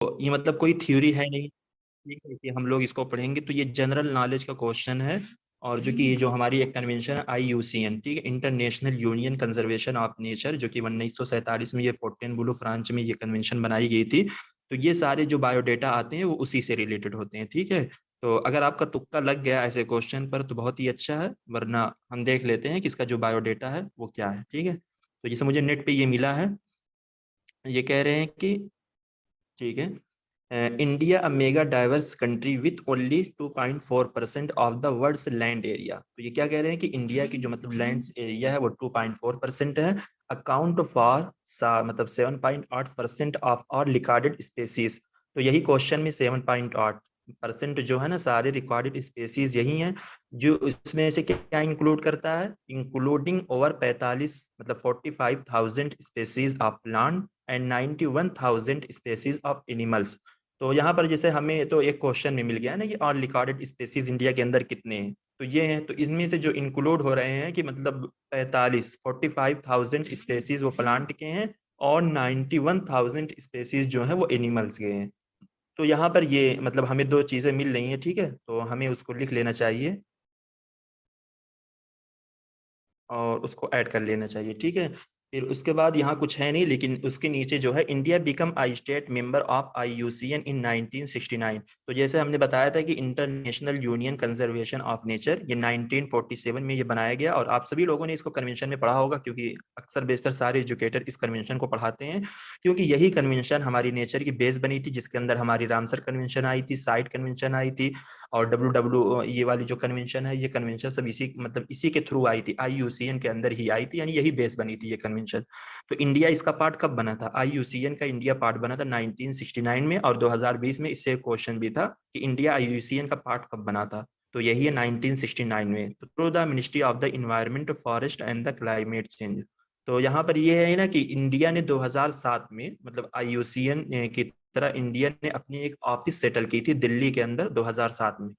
तो ये मतलब कोई थ्योरी है नहीं, ठीक है, कि हम लोग इसको पढ़ेंगे। तो ये जनरल नॉलेज का क्वेश्चन है। और जो कि ये जो हमारी एक कन्वेंशन है IUCN, ठीक है, international union conservation of nature, जो कि 1947 में ये फोंटेनब्लो फ्रांस में ये कन्वेंशन बनाई गई थी। तो ये सारे जो बायोडेटा आते हैं वो उसी से रिलेटेड होते हैं, ठीक है। तो अगर आपका तुक्का लग गया ऐसे क्वेश्चन पर तो बहुत ही अच्छा है, वरना हम देख लेते हैं कि इसका जो बायोडेटा है वो क्या है, ठीक है। तो जैसे मुझे नेट पे ये मिला है, ये कह रहे हैं कि, ठीक है, India a mega diverse country with only 2.4% of the world's land area. तो ये क्या कह रहे हैं कि इंडिया की जो मतलब लैंड एरिया है वो 2.4% है। अकाउंट फॉर मतलब 7.8% ऑफ और रिकॉर्डेड स्पेसीज। तो यही क्वेश्चन में 7.8% जो है ना, सारे रिकॉर्डेड स्पेसीज यही हैं। जो इसमें से क्या इंक्लूड करता है, इंक्लूडिंग ओवर 45 मतलब 45,000 species of plant and 91,000 species of animals. तो यहाँ पर जैसे हमें तो एक क्वेश्चन में मिल गया है ना कि और रिकॉर्डेड स्पेसीज इंडिया के अंदर कितने हैं, तो ये हैं। तो इसमें से जो इंक्लूड हो रहे हैं कि मतलब 45,000 स्पेसीज वो प्लांट के हैं और 91,000 स्पेसीज जो हैं वो एनिमल्स के हैं। तो यहाँ पर ये मतलब हमें दो चीज़ें मिल रही हैं, ठीक है, तो हमें उसको लिख लेना चाहिए और उसको ऐड कर लेना चाहिए, ठीक है। फिर उसके बाद यहाँ कुछ है नहीं, लेकिन उसके नीचे जो है India become I state member of IUCN इन 1969। तो जैसे हमने बताया था कि international union conservation of nature ये 1947 में ये बनाया गया। और आप सभी लोगों ने इसको कन्वेंशन में पढ़ा होगा, क्योंकि अक्सर बेशतर सारे एजुकेटर इस कन्वेंशन को पढ़ाते हैं, क्योंकि यही कन्वेंशन हमारी नेचर की बेस बनी थी, जिसके अंदर हमारी रामसर कन्वेंशन आई थी, साइट कन्वेंशन आई थी, और WW ये वाली जो कन्वेंशन है, ये कन्वेंशन सब इसी मतलब इसी के थ्रू आई थी, IUCN के अंदर ही आई थी, यानी यही बेस बनी थी ये कन्वेंशन। तो इंडिया इसका पार्ट कब बना था, IUCN का इंडिया पार्ट बना था 1969 में। और 2020 में इससे क्वेश्चन भी था कि इंडिया IUCN का पार्ट कब बना था, तो यही है 1969 में। तो through the ministry of the environment, forest and the climate change. तो यहाँ पर ये है ना कि इंडिया ने 2007 में मतलब IUCN की तरह इंडिया ने अपनी एक ऑफिस सेटल की थी दिल्ली के अंदर 2007 में।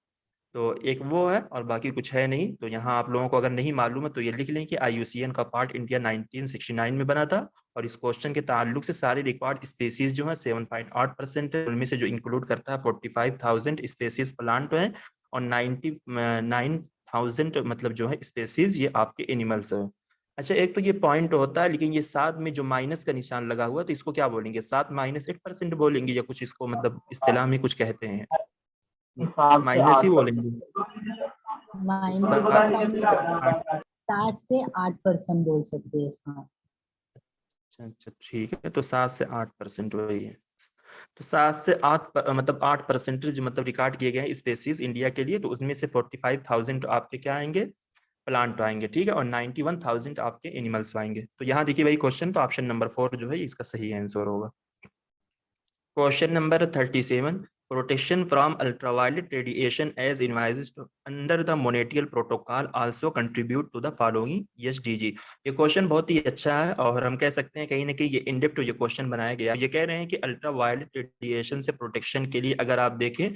तो एक वो है और बाकी कुछ है नहीं। तो यहाँ आप लोगों को अगर नहीं मालूम है तो ये लिख लें कि IUCN का पार्ट इंडिया 1969 में बना था। और इस क्वेश्चन के ताल्लुक से सारे रिकॉर्ड स्पेसीज जो है 7.8% है, उनमें से जो इंक्लूड करता है 45,000 स्पेसीज प्लांट है और 99,000 मतलब जो है स्पेसीज ये आपके एनिमल्स है। अच्छा, एक तो ये पॉइंट होता है, लेकिन ये साथ में जो माइनस का निशान लगा हुआ है तो इसको क्या बोलेंगे, 7-8% बोलेंगे या कुछ इसको मतलब इस्तेलाह में कुछ कहते हैं, सात से माइनस ही आठ बोलेंगे। माइनस सात बोलेंगे, आठ 7 से 8% बोल सकते हैं इसमें। अच्छा ठीक है, तो 7 से 8% वही है। तो 7 से 8 मतलब 8% जो मतलब रिकॉर्ड किए गए हैं स्पेसीज इंडिया के लिए, तो उसमें से 45,000 आपके क्या आएंगे, प्लांट आएंगे, ठीक है, और 91,000 आपके एनिमल्स आएंगे। तो यहाँ देखिए भाई क्वेश्चन, तो ऑप्शन नंबर 4 जो है इसका सही आंसर होगा। Question number 37, protection from ultraviolet radiation as envisaged under the Montreal protocol also contribute to the following SDG। ये क्वेश्चन बहुत ही अच्छा है और हम कह सकते हैं कहीं ना कहीं ये इनडेप्थ ये क्वेश्चन बनाया गया है। ये कह रहे हैं कि अल्ट्रावायलेट रेडिएशन से प्रोटेक्शन के लिए अगर आप देखें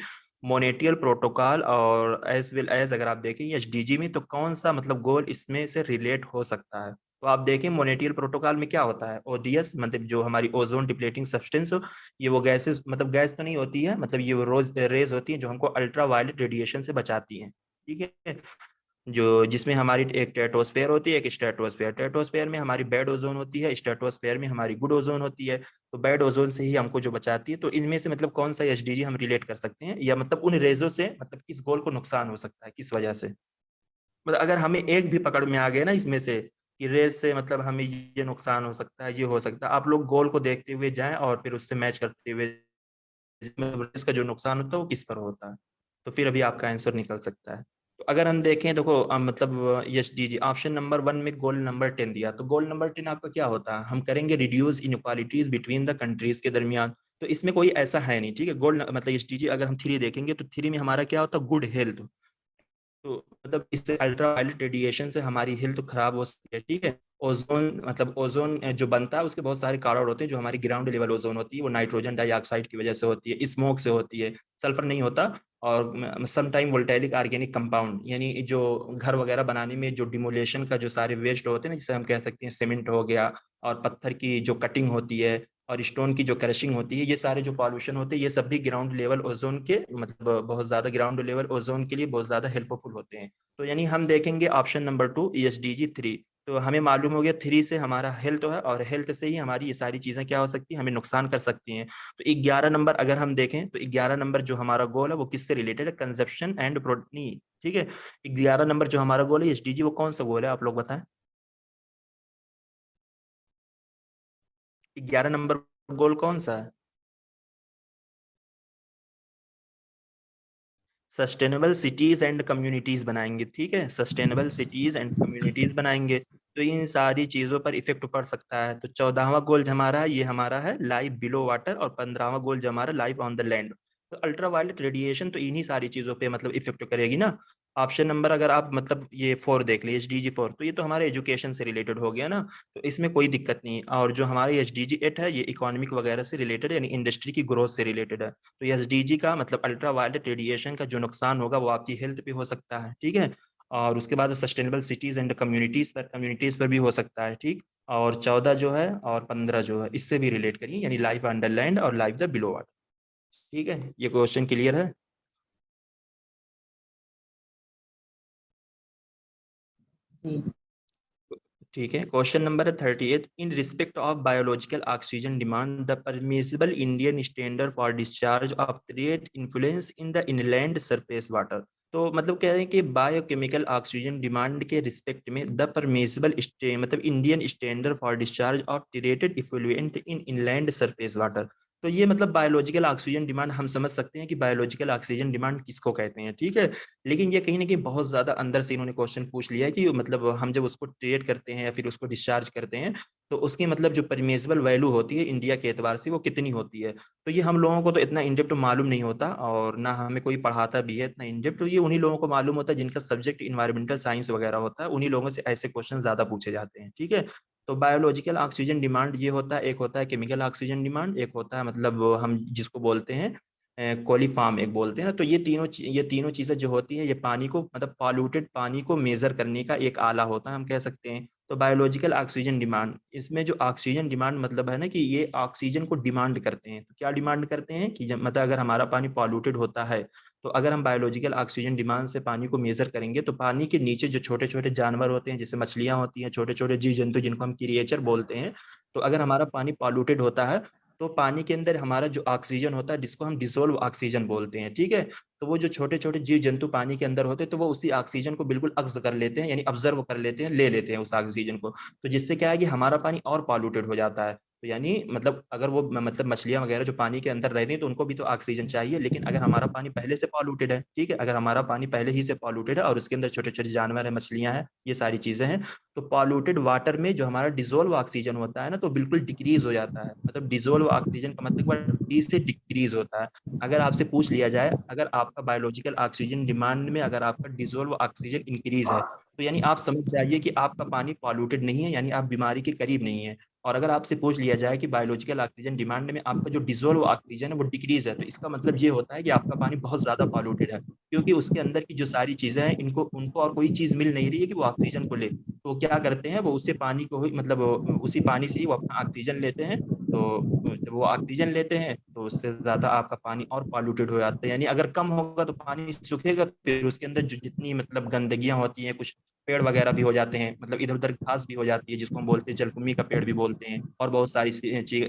मोनेट्रियल प्रोटोकॉल और एज वेल एज अगर आप देखें SDG में, तो कौन सा मतलब गोल इसमें से रिलेट हो सकता है। तो आप देखें मोनेट्रियल प्रोटोकॉल में क्या होता है, ODS मतलब जो हमारी ओजोन डिप्लेटिंग सब्सटेंस, ये वो गैसेस मतलब गैस तो नहीं होती है, मतलब ये वो रोज रेज होती है जो हमको अल्ट्रा वायलेट रेडिएशन से बचाती हैं, ठीक है। जो जिसमें हमारी एक टेट्रोस्फेयर होती है, एक स्ट्रेटोस्फेयर। टेट्रोस्फेयर में हमारी बैड ओजोन होती है, स्ट्रेटोस्फेयर में हमारी गुड ओजोन होती है। तो बैड ओजोन से ही हमको जो बचाती है। तो इनमें से मतलब कौन सा SDG हम रिलेट कर सकते हैं, या मतलब उन रेजों से मतलब किस गोल को नुकसान हो सकता है, किस वजह से। मतलब अगर हमें एक भी पकड़ में आ गया ना इसमें से कि रेस से मतलब हमें ये नुकसान हो सकता है, ये हो सकता है, आप लोग गोल को देखते हुए जाएं और फिर उससे मैच करते हुए इसका जो नुकसान होता है वो किस पर होता है, तो फिर अभी आपका आंसर निकल सकता है। तो अगर हम देखें, देखो मतलब SDG ऑप्शन नंबर 1 में गोल नंबर 10 दिया, तो गोल नंबर 10 आपका क्या होता है, हम करेंगे reduce inequalities between the countries के दरमियान। तो इसमें कोई ऐसा है नहीं, ठीक है। गोल मतलब SDG अगर हम 3 देखेंगे तो 3 में हमारा क्या होता है, गुड हेल्थ। तो मतलब इससे अल्ट्रावायलेट रेडिएशन से हमारी हेल्थ खराब हो सकती है, ठीक है। ओजोन मतलब ओजोन जो बनता है उसके बहुत सारे कारण होते हैं। जो हमारी ग्राउंड लेवल ओजोन होती है वो नाइट्रोजन डाइऑक्साइड की वजह से होती है, स्मोक से होती है, सल्फर नहीं होता। और समटाइम वोल्टेलिक ऑर्गेनिक कंपाउंड, यानी जो घर वगैरह बनाने में जो डिमोलेशन का जो सारे वेस्ट होते हैं ना, जिसे हम कह सकते हैं सीमेंट हो गया और पत्थर की जो कटिंग होती है और स्टोन की जो क्रशिंग होती है, ये सारे जो पॉल्यूशन होते हैं ये सब भी ग्राउंड लेवल ओजोन के मतलब बहुत ज्यादा ग्राउंड लेवल ओजोन के लिए बहुत ज्यादा हेल्पफुल होते हैं। तो यानी हम देखेंगे ऑप्शन नंबर 2 ESDG 3। तो हमें मालूम हो गया 3 से हमारा हेल्थ है और हेल्थ से ही हमारी ये सारी चीजें क्या हो सकती हैं, हमें नुकसान कर सकती हैं। तो 11 नंबर अगर हम देखें तो 11 नंबर जो हमारा गोल है वो किससे रिलेटेड है, कंजप्शन एंड प्रोटीन। ठीक है, 11 नंबर जो हमारा गोल है एसडीजी, वो कौन सा गोल है आप लोग बताएं। 11 नंबर गोल कौन सा है? सस्टेनेबल सिटीज एंड कम्युनिटीज बनाएंगे। ठीक है, सस्टेनेबल सिटीज एंड कम्युनिटीज बनाएंगे तो इन सारी चीजों पर इफेक्ट पड़ सकता है। तो 14वां गोल जो हमारा है ये हमारा है लाइफ बिलो वाटर, और 15वां गोल जो हमारा लाइफ ऑन द लैंड। तो अल्ट्रावायलेट रेडिएशन तो इन्हीं सारी चीजों पे मतलब इफेक्ट करेगी ना। ऑप्शन नंबर अगर आप मतलब ये 4 देख लीजिए SDG 4, तो ये तो हमारे एजुकेशन से रिलेटेड हो गया ना, तो इसमें कोई दिक्कत नहीं। और जो हमारे SDG 8 है ये इकोनॉमिक वगैरह से रिलेटेड है, यानी इंडस्ट्री की ग्रोथ से रिलेटेड है। तो एसडीजी का मतलब अल्ट्रा वायलेट रेडिएशन का जो नुकसान होगा वो आपकी हेल्थ पे हो सकता है। ठीक है, और उसके बाद सस्टेनेबल सिटीज एंड कम्युनिटीज पर भी हो सकता है। ठीक, और 14 जो है और 15 जो है इससे भी रिलेट करिए, यानी लाइफ अंडर लैंड और लाइफ द बिलो वाटर। ठीक है, ये क्वेश्चन क्लियर है? जी। ठीक है, क्वेश्चन नंबर है 38। In respect of biological oxygen demand the permissible Indian standard for discharge of trade influence in the inland surface water. तो मतलब कह रहे हैं कि बायोकेमिकल ऑक्सीजन डिमांड के रिस्पेक्ट में द परमिसिबल मतलब Indian standard for discharge of treated effluent in inland surface water. तो ये मतलब बायोलॉजिकल ऑक्सीजन डिमांड हम समझ सकते हैं कि बायोलॉजिकल ऑक्सीजन डिमांड किसको कहते हैं। ठीक है, लेकिन ये कहीं ना कहीं बहुत ज्यादा अंदर से इन्होंने क्वेश्चन पूछ लिया है कि मतलब हम जब उसको ट्रेड करते हैं या फिर उसको डिस्चार्ज करते हैं तो उसकी मतलब जो परमिसिबल वैल्यू होती है इंडिया के एतबार से वो कितनी होती है। तो ये हम लोगों को तो इतना इनडेप्थ मालूम नहीं होता और ना हमें कोई पढ़ाता भी है इतना इनडेप्थ। तो ये उन्हीं लोगों को मालूम होता है जिनका सब्जेक्ट इन्वायरमेंटल साइंस वगैरह होता है, उन्हीं लोगों से ऐसे क्वेश्चन ज्यादा पूछे जाते हैं। ठीक है, तो बायोलॉजिकल ऑक्सीजन डिमांड ये होता है, एक होता है केमिकल ऑक्सीजन डिमांड, एक होता है मतलब हम जिसको बोलते हैं कोलीफार्म एक बोलते हैं ना। तो ये तीनों चीजें जो होती है ये पानी को मतलब पॉल्यूटेड पानी को मेजर करने का एक आला होता है, हम कह सकते हैं। तो बायोलॉजिकल ऑक्सीजन डिमांड, इसमें जो ऑक्सीजन डिमांड मतलब है ना कि ये ऑक्सीजन को डिमांड करते हैं। तो क्या डिमांड करते हैं कि मतलब अगर हमारा पानी पॉल्यूटेड होता है तो अगर हम बायोलॉजिकल ऑक्सीजन डिमांड से पानी को मेजर करेंगे तो पानी के नीचे जो छोटे छोटे जानवर होते हैं जैसे मछलियां होती हैं, छोटे छोटे जीव जंतु जिनको हम क्रिएचर बोलते हैं, तो अगर हमारा पानी पॉल्यूटेड होता है तो पानी के अंदर हमारा जो ऑक्सीजन होता है जिसको हम डिसोल्व ऑक्सीजन बोलते हैं। ठीक है, तो वो जो छोटे छोटे जीव जंतु पानी के अंदर होते हैं तो वो उसी ऑक्सीजन को बिल्कुल अब्ज कर लेते हैं, यानी ऑब्जर्व कर लेते हैं, ले लेते हैं उस ऑक्सीजन को। तो जिससे क्या है कि हमारा पानी और पॉल्यूटेड हो जाता है। तो यानी मतलब अगर वो मतलब मछलियां वगैरह जो पानी के अंदर रहती हैं तो उनको भी तो ऑक्सीजन चाहिए, लेकिन अगर हमारा पानी पहले से पॉल्यूटेड है, ठीक है, अगर हमारा पानी पहले ही से पॉल्यूटेड है और उसके अंदर छोटे छोटे जानवर है, मछलियां हैं, ये सारी चीजें हैं, तो पॉल्यूटेड वाटर में जो हमारा डिजोल्व ऑक्सीजन होता है ना तो बिल्कुल डिक्रीज हो जाता है। मतलब डिजोल्व ऑक्सीजन का मतलब डी से डिक्रीज होता है। अगर आपसे पूछ लिया जाए अगर आपका बायोलॉजिकल ऑक्सीजन डिमांड में अगर आपका डिजोल्व ऑक्सीजन इंक्रीज है तो यानी आप समझ जाइए कि आपका पानी पॉल्यूटेड नहीं है, यानी आप बीमारी के करीब नहीं है। और अगर आपसे पूछ लिया जाए कि बायोलॉजिकल ऑक्सीजन डिमांड में आपका जो डिजोल्व ऑक्सीजन है वो डिक्रीज है, तो इसका मतलब ये होता है कि आपका पानी बहुत ज्यादा पॉल्यूटेड है, क्योंकि उसके अंदर की जो सारी चीजें हैं इनको उनको और कोई चीज मिल नहीं रही है कि वो ऑक्सीजन को ले। तो क्या करते हैं वो उसी पानी को ही मतलब उसी पानी से ही वो अपना ऑक्सीजन लेते हैं। तो जब वो ऑक्सीजन लेते हैं तो उससे ज्यादा आपका पानी और पॉल्यूटेड हो जाता है। यानी अगर कम होगा तो पानी सूखेगा, फिर उसके अंदर जो जितनी मतलब गंदगियां होती हैं, कुछ पेड़ वगैरह भी हो जाते हैं, मतलब इधर उधर घास भी हो जाती है जिसको हम बोलते हैं जलकुंभी का पेड़ भी बोलते हैं, और बहुत सारी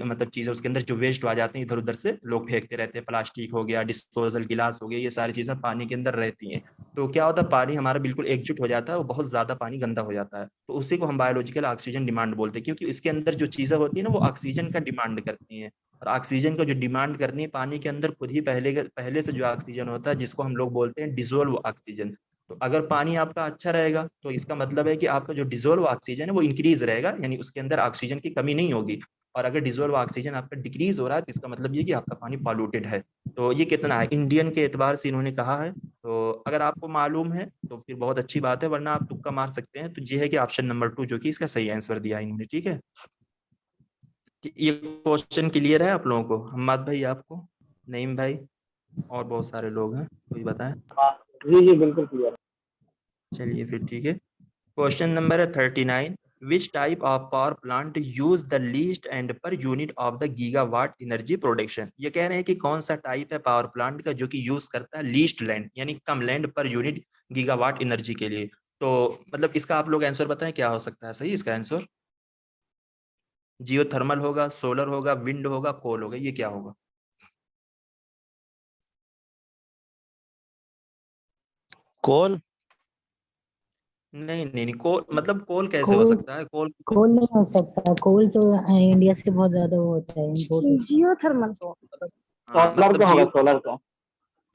मतलब चीजें उसके अंदर जो वेस्ट आ जाते हैं इधर उधर से लोग फेंकते रहते हैं, प्लास्टिक हो गया, डिस्पोजल गिलास हो गया, ये सारी चीजें पानी के अंदर रहती हैं। तो क्या होता है पानी हमारा बिल्कुल एकजुट हो जाता है, वो बहुत ज्यादा पानी गंदा हो जाता है, तो उसी को हम बायोलॉजिकल ऑक्सीजन डिमांड बोलते हैं, क्योंकि इसके अंदर जो चीजें होती है ना वो ऑक्सीजन का डिमांड करती हैं। और ऑक्सीजन का जो डिमांड करनी है पानी के अंदर खुद ही पहले से जो ऑक्सीजन होता है जिसको हम लोग बोलते हैं डिजोल्व ऑक्सीजन। तो अगर पानी आपका अच्छा रहेगा तो इसका मतलब है कि आपका जो डिजोल्व ऑक्सीजन है वो इंक्रीज रहेगा, यानी उसके अंदर ऑक्सीजन की कमी नहीं होगी। और अगर डिजोल्व ऑक्सीजन आपका डिक्रीज हो रहा है तो इसका मतलब ये कि आपका पानी पॉल्यूटेड है। तो ये कितना है इंडियन के एतबार से इन्होंने कहा है। तो अगर आपको मालूम है तो फिर बहुत अच्छी बात है, वरना आप तुक्का मार सकते हैं। तो ये है कि ऑप्शन नंबर 2 जो कि इसका सही आंसर दिया है इन्होंने। ठीक है, ये क्वेश्चन क्लियर है आप लोगों को, हम्मद भाई आपको, नईम भाई, और बहुत सारे लोग हैं, कोई बताएं। हाँ जी जी बिल्कुल क्लियर। चलिए फिर ठीक है, क्वेश्चन नंबर है 39। Which type of power plant use the least and per unit of the gigawatt energy production. ये कह रहे हैं कि कौन सा टाइप है पावर प्लांट का जो कि यूज करता है लीस्ट लैंड यानी कम लैंड पर यूनिट गीगावाट एनर्जी के लिए। तो मतलब इसका आप लोग आंसर बताएं क्या हो सकता है सही इसका आंसर। जियोथर्मल होगा, सोलर होगा, विंड होगा, कोल होगा, ये क्या होगा? कोल। नहीं नहीं नहीं, कोल मतलब कोल कैसे हो कोल सकता है? कोल कोल नहीं हो सकता। कोल तो इंडिया से बहुत ज्यादा वो होता है इम्पोर्ट। जियो थर्मल को हाँ सोलर मतलब का होगा, जियो, सोलर का।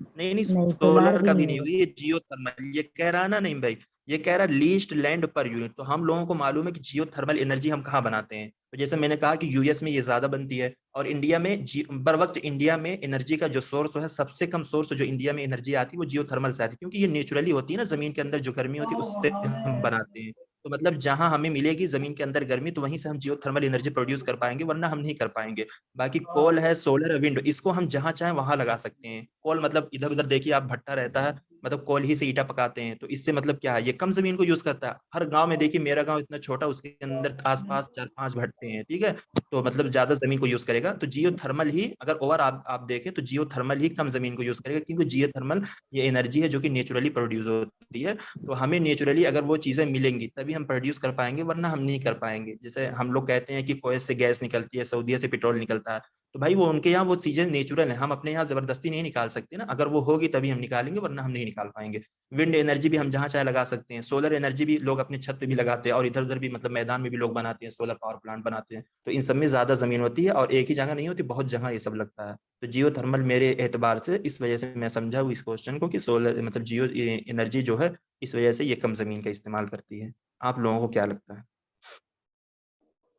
नहीं नहीं नहीं, सोलार सोलर भी का भी नहीं नहीं होगा। होगी, ये जियो थर्मल ये कह रहा ना। नहीं भाई, ये कह रहा लीस्ट लैंड पर यूनिट। तो हम लोगों को मालूम है कि जियो थर्मल एनर्जी हम कहाँ बनाते हैं। तो जैसे मैंने कहा कि यूएस में ये ज्यादा बनती है और इंडिया में बर वक्त इंडिया में एनर्जी का जो सोर्स है, सबसे कम सोर्स जो इंडिया में एनर्जी आती है वो जियो थर्मल से आती है, क्योंकि ये नेचुरली होती है ना, जमीन के अंदर जो गर्मी होती है उससे हम बनाते हैं। तो मतलब जहां हमें मिलेगी जमीन के अंदर गर्मी, तो वहीं से हम जियो थर्मल एनर्जी प्रोड्यूस कर पाएंगे, वरना हम नहीं कर पाएंगे। बाकी कोल है, सोलर है, विंड, इसको हम जहां चाहें वहां लगा सकते हैं। कोल मतलब इधर उधर देखिए आप भट्टा रहता है, मतलब कोल ही से ईटा पकाते हैं, तो इससे मतलब क्या है, ये कम जमीन को यूज करता है। हर गांव में देखिए, मेरा गांव इतना छोटा, उसके अंदर आसपास 4-5 भट्टे हैं, ठीक है। तो मतलब ज्यादा जमीन को यूज करेगा। तो जियो थर्मल ही अगर ओवर आप देखें तो जियो थर्मल ही कम जमीन को यूज करेगा, क्योंकि जियो थर्मल ये एनर्जी है जो कि नेचुरली प्रोड्यूस होती है। तो हमें नेचुरली अगर वो चीजें मिलेंगी तभी हम प्रोड्यूस कर पाएंगे, वरना हम नहीं कर पाएंगे। जैसे हम लोग कहते हैं कि कोयले से गैस निकलती है, सऊदीया से पेट्रोल निकलता है, तो भाई वो उनके यहाँ वो चीजें नेचुरल है, हम अपने यहाँ जबरदस्ती नहीं निकाल सकते ना। अगर वो होगी तभी हम निकालेंगे, वरना हम नहीं निकाल पाएंगे। विंड एनर्जी भी हम जहाँ चाहे लगा सकते हैं, सोलर एनर्जी भी लोग अपने छत पे भी लगाते हैं, और इधर उधर भी मतलब मैदान में भी लोग बनाते हैं, सोलर पावर प्लांट बनाते हैं। तो इन सब में ज्यादा जमीन होती है और एक ही जगह नहीं होती, बहुत जगह ये सब लगता है। तो जियो थर्मल मेरे एतबार से इस वजह से मैं समझा हूँ इस क्वेश्चन को कि सोलर मतलब जियो एनर्जी जो है, इस वजह से ये कम जमीन का इस्तेमाल करती है। आप लोगों को क्या लगता है?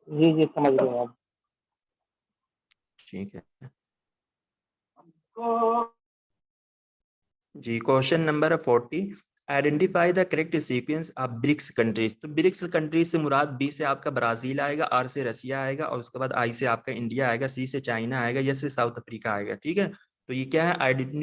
जी जी, समझ गए आप। ठीक है जी। Question number 40, identify the correct sequence of BRICS countries. तो ब्रिक्स कंट्रीज से मुराद बी से आपका ब्राजील आएगा, आर से रसिया आएगा, और उसके बाद आई से आपका इंडिया आएगा, सी से चाइना आएगा, एस से साउथ अफ्रीका आएगा, ठीक है। तो ये क्या है,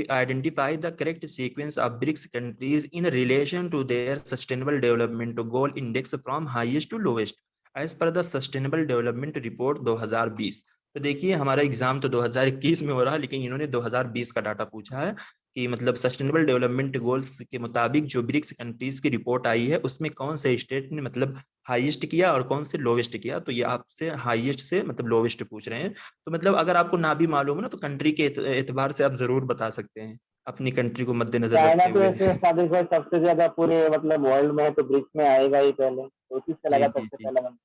identify the correct sequence of BRICS countries in relation to their sustainable development goal index from highest to lowest as per the sustainable development report 2020। तो देखिए हमारा एग्जाम तो 2021 में हो रहा है, लेकिन इन्होंने 2020 का डाटा पूछा है कि मतलब सस्टेनेबल डेवलपमेंट गोल्स के मुताबिक जो ब्रिक्स कंट्रीज की रिपोर्ट आई है उसमें कौन से स्टेट ने मतलब हाईएस्ट किया और कौन से लोवेस्ट किया। तो ये आपसे हाईएस्ट से मतलब लोवेस्ट पूछ रहे हैं। तो मतलब अगर आपको ना भी मालूम है ना, तो कंट्री के एतबार से आप जरूर बता सकते हैं, अपनी कंट्री को मद्देनजर चाइना रखते तो हुए। ऐसे साबित है सबसे ज्यादा पूरे मतलब वर्ल्ड में है, तो ब्रिक्स में आएगा ही पहले, तो उसी से जी लगा जी सबसे जी पहला।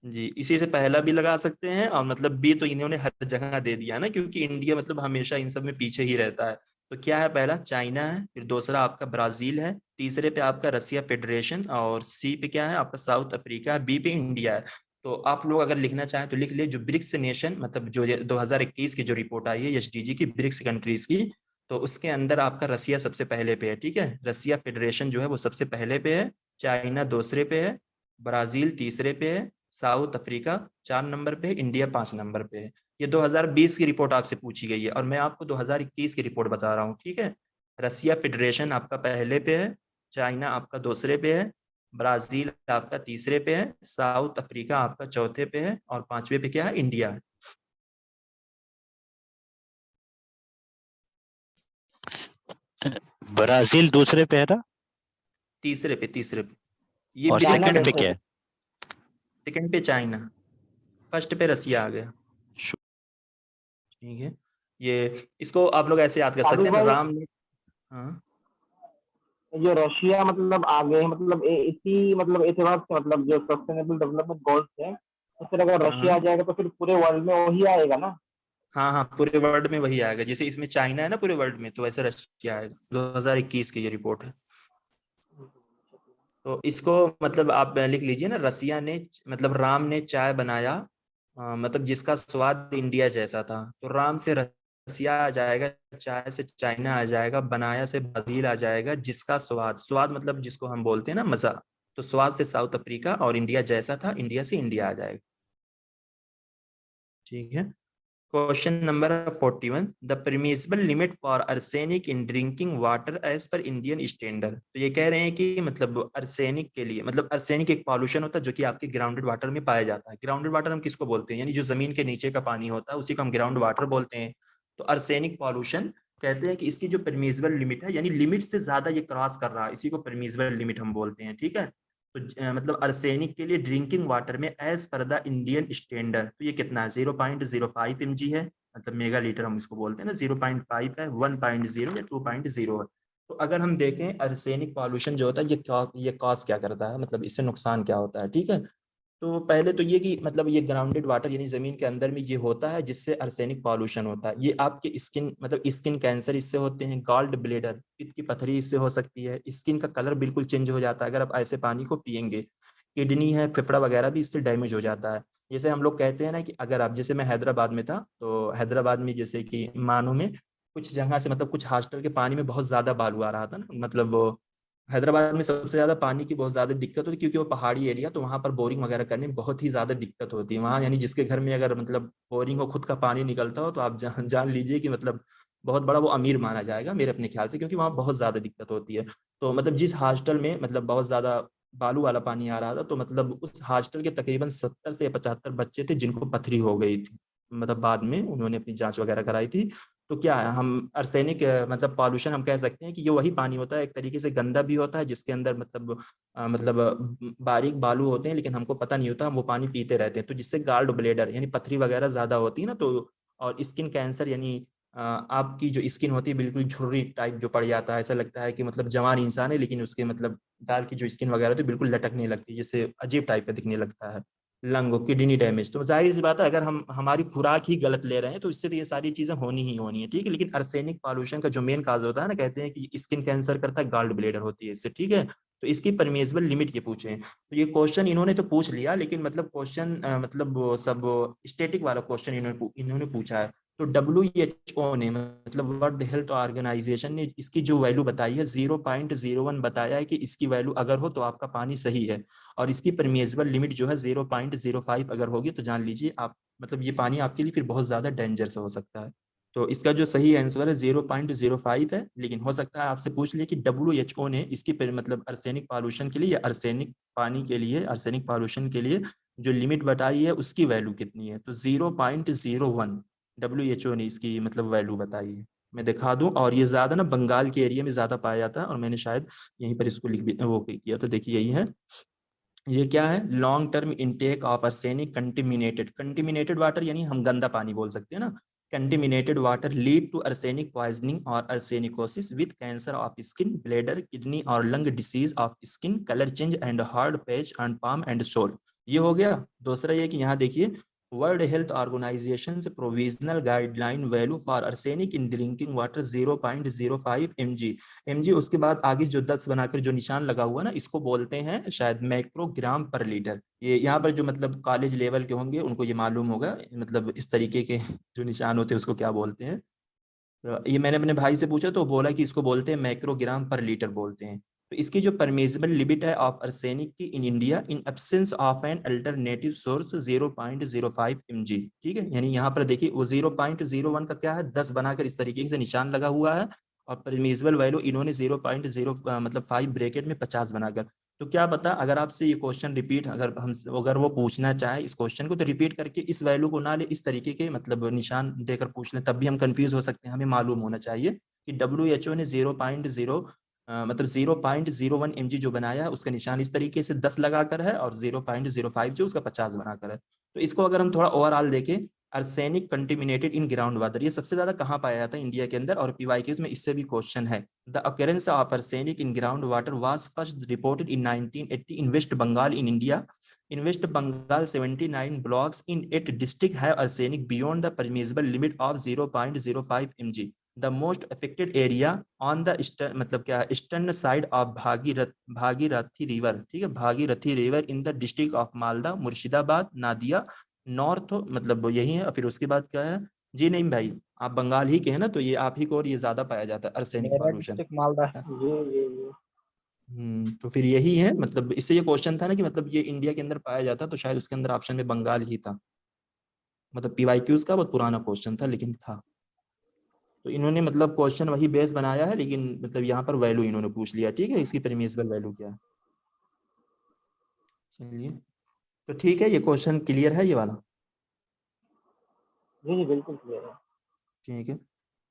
जी, इसी से पहला भी लगा सकते हैं, और मतलब बी तो इन्होंने हर जगह दे दिया ना, क्योंकि इंडिया मतलब हमेशा इन सब में पीछे ही रहता है। तो क्या है, पहला चाइना है, फिर दूसरा आपका ब्राजील है, तीसरे पे आपका रसिया फेडरेशन, और सी पे क्या है आपका साउथ अफ्रीका, बी पे इंडिया है। तो आप लोग अगर लिखना चाहें तो लिख ले, जो ब्रिक्स नेशन मतलब जो 2021 की जो रिपोर्ट आई है एसडीजी की ब्रिक्स कंट्रीज की, तो उसके अंदर आपका रसिया सबसे पहले पे है, ठीक है। रसिया फेडरेशन जो है वो सबसे पहले पे है, चाइना दूसरे पे है, ब्राजील तीसरे पे है, साउथ अफ्रीका 4 नंबर पे, इंडिया 5 नंबर पे है। ये 2020 की रिपोर्ट आपसे पूछी गई है, और मैं आपको 2021 की रिपोर्ट बता रहा हूँ, ठीक है। रसिया फेडरेशन आपका पहले पे है, चाइना आपका दूसरे पे है, ब्राजील आपका तीसरे पे है, साउथ अफ्रीका आपका चौथे पे है, और 5वें पे क्या है, इंडिया है। ब्राजील दूसरे पे है ना? तीसरे पे ये और ब्रिक्स चाइना सेकंड पे कैसे? क्या है? सेकंड पे चाइना, फर्स्ट पे रसिया आ गया, ठीक है। ये इसको आप लोग ऐसे याद कर सकते साबित हैं, भाई, राम ने। हाँ जो रशिया मतलब आगे मतलब इसी मतलब एतबार से मतलब जो सस्टेनेबल डेवलपमेंट गोल्स है, तो फिर अगर रशिया हाँ आ जाएगा तो फिर पूरे वर्ल्ड में वही आएगा ना। हाँ हाँ, पूरे वर्ल्ड में वही आएगा, जैसे इसमें चाइना है ना पूरे वर्ल्ड में, तो वैसे रशिया आएगा। 2021 की ये रिपोर्ट है। तो इसको मतलब आप लिख लीजिए ना, रसिया ने मतलब राम ने चाय बनाया, मतलब जिसका स्वाद इंडिया जैसा था। तो राम से रसिया आ जाएगा, चाय से चाइना आ जाएगा, बनाया से ब्राजील आ जाएगा, जिसका स्वाद, स्वाद मतलब जिसको हम बोलते हैं ना मजा, तो स्वाद से साउथ अफ्रीका, और इंडिया जैसा था, इंडिया से इंडिया आ जाएगा, ठीक है। Question number 41, the permissible limit for arsenic in drinking water as per Indian standard. तो ये कह रहे हैं कि मतलब आर्सेनिक के लिए, मतलब आर्सेनिक एक पॉल्यूशन होता है जो कि आपके ग्राउंडेड वाटर में पाया जाता है। ग्राउंडेड वाटर हम किसको बोलते हैं, यानी जो जमीन के नीचे का पानी होता है उसी को हम ग्राउंड वाटर बोलते हैं। तो आर्सेनिक पॉल्यूशन कहते हैं कि इसकी जो परमिसिबल लिमिट है, यानी लिमिट से ज्यादा ये क्रॉस कर रहा है, इसी को परमिसिबल लिमिट हम बोलते हैं। ठीक है, तो मतलब आर्सेनिक के लिए ड्रिंकिंग वाटर में as per the Indian standard, तो ये कितना है, 0.05 mg है, मतलब मेगा लीटर हम इसको बोलते हैं ना, 0.5 है, 1.0 या 2.0 है। तो अगर हम देखें आर्सेनिक पॉल्यूशन जो होता है ये कॉज क्या करता है, मतलब इससे नुकसान क्या होता है। ठीक है, तो पहले तो ये कि मतलब ये ग्राउंडेड वाटर यानी जमीन के अंदर में ये होता है जिससे आर्सेनिक पॉल्यूशन होता है। ये आपके स्किन मतलब स्किन कैंसर इससे होते हैं, गॉल्ड ब्लेडर पित्त की पथरी इससे हो सकती है, स्किन का कलर बिल्कुल चेंज हो जाता है अगर आप ऐसे पानी को पियेंगे। किडनी है, फेफड़ा वगैरह भी इससे डैमेज हो जाता है। जैसे हम लोग कहते हैं ना कि अगर आप, जैसे मैं हैदराबाद में था, तो हैदराबाद में जैसे कि मानो में कुछ जगह से मतलब कुछ हॉस्टल के पानी में बहुत ज्यादा बालू आ रहा था ना, मतलब हैदराबाद में सबसे ज्यादा पानी की बहुत ज्यादा दिक्कत होती है क्योंकि वो पहाड़ी एरिया, तो वहां पर बोरिंग वगैरह करने में बहुत ही ज्यादा दिक्कत होती है वहाँ। यानी जिसके घर में अगर मतलब बोरिंग हो, खुद का पानी निकलता हो, तो आप जान लीजिए कि मतलब बहुत बड़ा वो अमीर माना जाएगा मेरे अपने ख्याल से, क्योंकि वहाँ बहुत ज्यादा दिक्कत होती है। तो मतलब जिस हॉस्टल में मतलब बहुत ज्यादा बालू वाला पानी आ रहा था, तो मतलब उस हॉस्टल के तकरीबन 70 से 75 बच्चे थे जिनको पथरी हो गई थी। मतलब बाद में उन्होंने अपनी जांच वगैरह कराई थी। तो क्या है, हम आर्सेनिक मतलब पॉल्यूशन हम कह सकते हैं कि ये वही पानी होता है, एक तरीके से गंदा भी होता है, जिसके अंदर मतलब बारीक बालू होते हैं, लेकिन हमको पता नहीं होता, हम वो पानी पीते रहते हैं। तो जिससे गाल्ड ब्लेडर यानी पथरी वगैरह ज्यादा होती है ना, तो और स्किन कैंसर यानी आपकी जो स्किन होती है बिल्कुल झुर्री टाइप जो पड़ जाता है, ऐसा लगता है कि मतलब जवान इंसान है लेकिन उसके मतलब गाल की जो स्किन वगैरह होती है बिल्कुल लटकने लगती है, जैसे अजीब टाइप का दिखने लगता है। लंग किडनी डैमेज, तो जाहिर सी बात है अगर हम हमारी खुराक ही गलत ले रहे हैं तो इससे तो ये सारी चीजें होनी ही होनी है। ठीक है, लेकिन आर्सेनिक पॉल्यूशन का जो मेन काज होता है ना, कहते हैं कि स्किन कैंसर करता है, गाल्ड ब्लेडर होती है इससे। ठीक है, तो इसकी परमिसिबल लिमिट ये पूछे, तो ये क्वेश्चन इन्होंने तो पूछ लिया, लेकिन मतलब क्वेश्चन मतलब वो सब स्टेटिक वाला क्वेश्चन इन्होंने पूछा है। तो WHO ने मतलब वर्ल्ड हेल्थ ऑर्गेनाइजेशन ने इसकी जो वैल्यू बताई है 0.01 बताया है कि इसकी वैल्यू अगर हो तो आपका पानी सही है, और इसकी परमिसिबल लिमिट जो है 0.05 अगर होगी तो जान लीजिए आप मतलब ये पानी आपके लिए फिर बहुत ज्यादा डेंजर से हो सकता है। तो इसका जो सही आंसर है 0.05 है, लेकिन हो सकता है आपसे पूछ ले कि WHO ने इसकी मतलब आर्सेनिक पॉल्यूशन के लिए या आर्सेनिक पानी के लिए, आर्सेनिक पॉल्यूशन के लिए जो लिमिट बताई है उसकी वैल्यू कितनी है। तो 0.01 WHO ने इसकी मतलब वैल्यू बताई है। मैं दिखा दूं, और ये ज्यादा ना बंगाल के एरिया में ज्यादा पाया जाता है, और मैंने शायद यहीं पर इसको लिख भी वो किया, तो देखिए यही है। ये क्या है, long term intake of arsenic contaminated water, यानी हम गंदा पानी बोल सकते हैं ना। Contaminated water lead to arsenic poisoning और arsenicosis with cancer of skin, bladder, kidney और lung disease of skin, colour change and hard patch and palm and sole. ये हो गया। दूसरा ये कि यहाँ देखिए, वर्ल्ड हेल्थ ऑर्गेनाइजेशन से provisional guideline value for arsenic in drinking water 0.05 mg। उसके बाद आगे जो 10 बनाकर जो निशान लगा हुआ ना, इसको बोलते हैं शायद माइक्रोग्राम पर लीटर। ये यहाँ पर जो मतलब कॉलेज लेवल के होंगे उनको ये मालूम होगा, मतलब इस तरीके के जो निशान होते हैं उसको क्या बोलते हैं। तो ये मैंने अपने भाई से पूछा तो बोला कि इसको बोलते हैं माइक्रोग्राम पर लीटर बोलते हैं। तो इसकी जो परमिसिबल लिमिट है ऑफ आर्सेनिक की इन India in absence of an alternative source 0.05 mg। ठीक है, यानी यहाँ पर देखिए वो 0.01 का क्या है, 10 बनाकर इस तरीके से निशान लगा हुआ है, और परमिसिबल वैल्यू इन्होंने 0.0 मतलब 5 ब्रैकेट में 50 बनाकर। तो क्या पता अगर आपसे ये क्वेश्चन रिपीट अगर वो पूछना चाहे इस क्वेश्चन को, तो रिपीट करके इस वैल्यू को ना ले, इस तरीके के मतलब निशान देकर पूछ लें, तब भी हम कंफ्यूज हो सकते हैं। हमें मालूम होना चाहिए कि WHO ने 0.0 मतलब 0.01 mg जो बनाया है उसका निशान इस तरीके से 10 लगाकर है, और 0.05 जो उसका 50 बनाकर है। तो इसको अगर हम थोड़ा ओवरऑल देखें, आर्सेनिक कंटिमिनेटेड इन ग्राउंड वाटर, ये सबसे ज्यादा कहाँ पाया जाता है, इंडिया के अंदर, और PYQs में इससे भी क्वेश्चन है। The occurrence of arsenic in ground water was first reported in 1980 in West Bengal in India. In West Bengal 79 blocks in 8 districts have arsenic beyond the permissible limit of 0.05 mg. The most affected area on the मतलब क्या eastern side of Bhagirathi river. ठीक है, Bhagirathi river in the district of Malda, Murshidabad, Nadia north, मतलब यही है। फिर उसके बाद क्या है, जी नहीं भाई आप बंगाल ही के हैं ना, तो ये आप ही को और ये ज्यादा पाया जाता है आर्सेनिक मेरा पॉल्यूशन। डिस्ट्रिक्ट मालदा है। जी। तो फिर यही है, मतलब इससे ये क्वेश्चन था ना कि मतलब ये इंडिया के अंदर पाया जाता, तो शायद उसके अंदर ऑप्शन में बंगाल ही था। मतलब PYQs का बहुत पुराना क्वेश्चन था लेकिन था। तो इन्होंने मतलब क्वेश्चन वही बेस बनाया है, लेकिन मतलब यहाँ पर वैल्यू इन्होंने पूछ लिया। ठीक है, इसकी परमिसिबल वैल्यू क्या है। चलिए, तो ठीक है, ये क्वेश्चन क्लियर है ये वाला। जी जी बिल्कुल क्लियर है। ठीक है,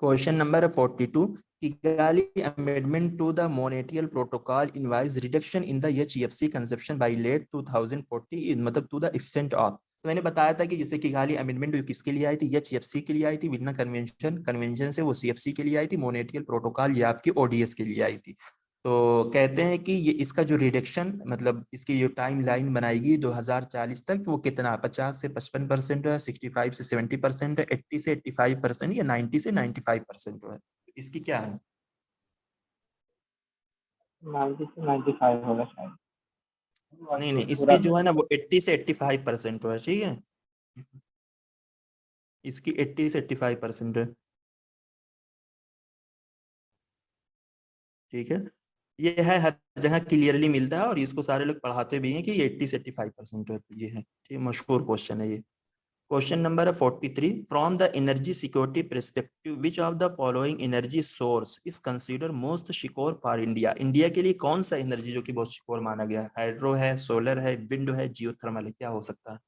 question number 42, Kigali amendment to the Montreal Protocol invites reduction in the HFC consumption by late 2040 मतलब to the extent of। तो मैंने बताया था कि जैसे किगाली अमेंडमेंट किसके लिए आई थी, HFC के लिए आई थी, वियना कन्वेंशन, कन्वेंशन से वो CFC के लिए आई थी, मोनेट्रियल प्रोटोकॉल ये आपकी ODS के लिए आई थी। तो कहते हैं कि ये इसका जो रिडक्शन मतलब इसकी जो टाइम लाइन बनाएगी 2040 तक, वो कितना 50 से 55% है, 65 से 70% है, 80 से 85% या 90 से 95% है। इसकी क्या है? 90 से 95 होगा शायद। नहीं नहीं, पूरा इसकी जो है ना वो 80 से 85% है। ठीक है, इसकी 80 से 85% है। ठीक है, ये है हर जगह क्लियरली मिलता है और इसको सारे लोग पढ़ाते भी हैं कि ये 80 से 85% है। तो ये है, ठीक है, मशहूर क्वेश्चन है ये। क्वेश्चन नंबर है 43, from the energy security perspective which of the following energy source is consider most secure for India. India के लिए कौन सा एनर्जी जो कि बहुत सिक्योर माना गया है? हाइड्रो है, सोलर है, विंड है, जियोथर्मल है, क्या हो सकता है?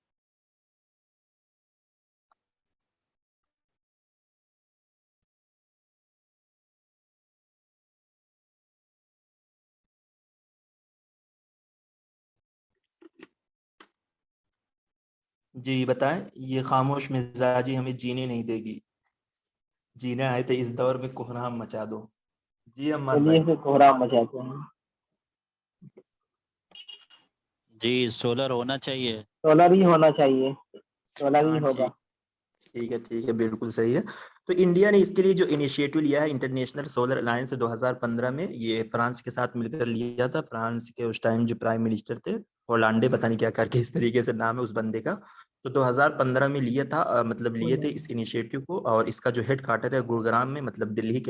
जी बताएं, ये खामोश मिजाजी हमें जीने नहीं देगी। जीने आए थे इस दौर में कोहराम मचा दो। जी अम्मद चलिए भाई। फिर कोहराम मचाते हैं। जी सोलर होना चाहिए। सोलर ही होना चाहिए, सोलर ही हाँ होगा। ठीक, ठीक है, बिल्कुल सही है। तो इंडिया ने इसके लिए जो इनिशिएटिव लिया है, इंटरनेशनल सोलर अलायंस 2015 में, ये फ्रांस के साथ मिलकर लिया था। फ्रांस के उस टाइम जो प्राइम मिनिस्टर थे, होलांडे पता नहीं क्या करके इस तरीके से नाम है उस बंदे का। तो 2015 में लिया था, मतलब लिए थे इस इनिशिएटिव को। और इसका जो हेड क्वार्टर है गुरुग्राम में, मतलब दिल्ली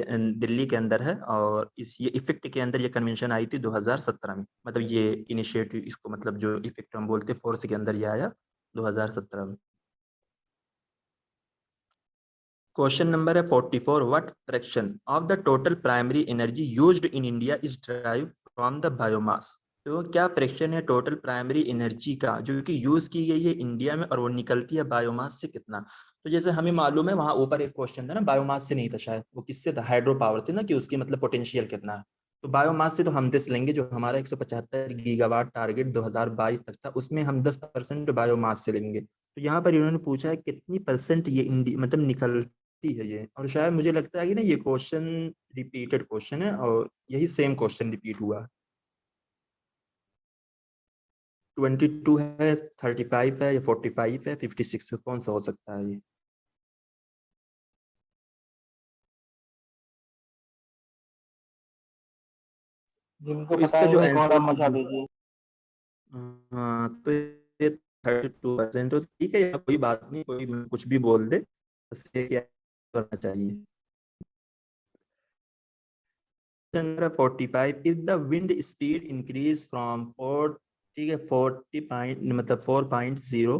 के अंदर है। और इस ये इफेक्ट के अंदर ये कन्वेंशन आई थी 2017 में। मतलब ये इनिशिएटिव इसको मतलब जो इफेक्ट हम बोलते हैं फोर्स के अंदर ये आया 2017 में। क्वेश्चन नंबर है 44, what fraction of the total primary energy used in India is drive from the biomass. तो क्या फ्रैक्शन है टोटल प्राइमरी एनर्जी का जो कि यूज की गई है इंडिया में और वो निकलती है बायोमास से कितना? तो जैसे हमें मालूम है, वहां ऊपर एक क्वेश्चन था ना, बायोमास से नहीं था शायद, वो किससे था? हाइड्रो पावर से ना, कि उसकी मतलब पोटेंशियल कितना है। तो बायोमास से तो हम 10 लेंगे, जो हमारा 175 गीगावाट टारगेट 2022 तक था, उसमें हम 10% बायोमास से लेंगे। तो यहाँ पर इन्होंने पूछा है कितनी परसेंट ये इंडिया मतलब निकल है ये। और शायद मुझे लगता है कि ना ये क्वेश्चन रिपीटेड क्वेश्चन है और यही सेम क्वेश्चन रिपीट हुआ। 22 है, 35 है या 45 है, 56 है, कौन सा हो सकता है ये? जिनको तो पता इसका है जो वो आंसर कोहराम मचा दीजिए। हाँ, तो ये 32%। तो ठीक है यार, कोई बात नहीं, कोई कुछ भी बोल दे, बस ये क्या करना चाहिए। 45, if the wind speed increase from 4, ठीक है, 40 पॉइंट मतलब 4.0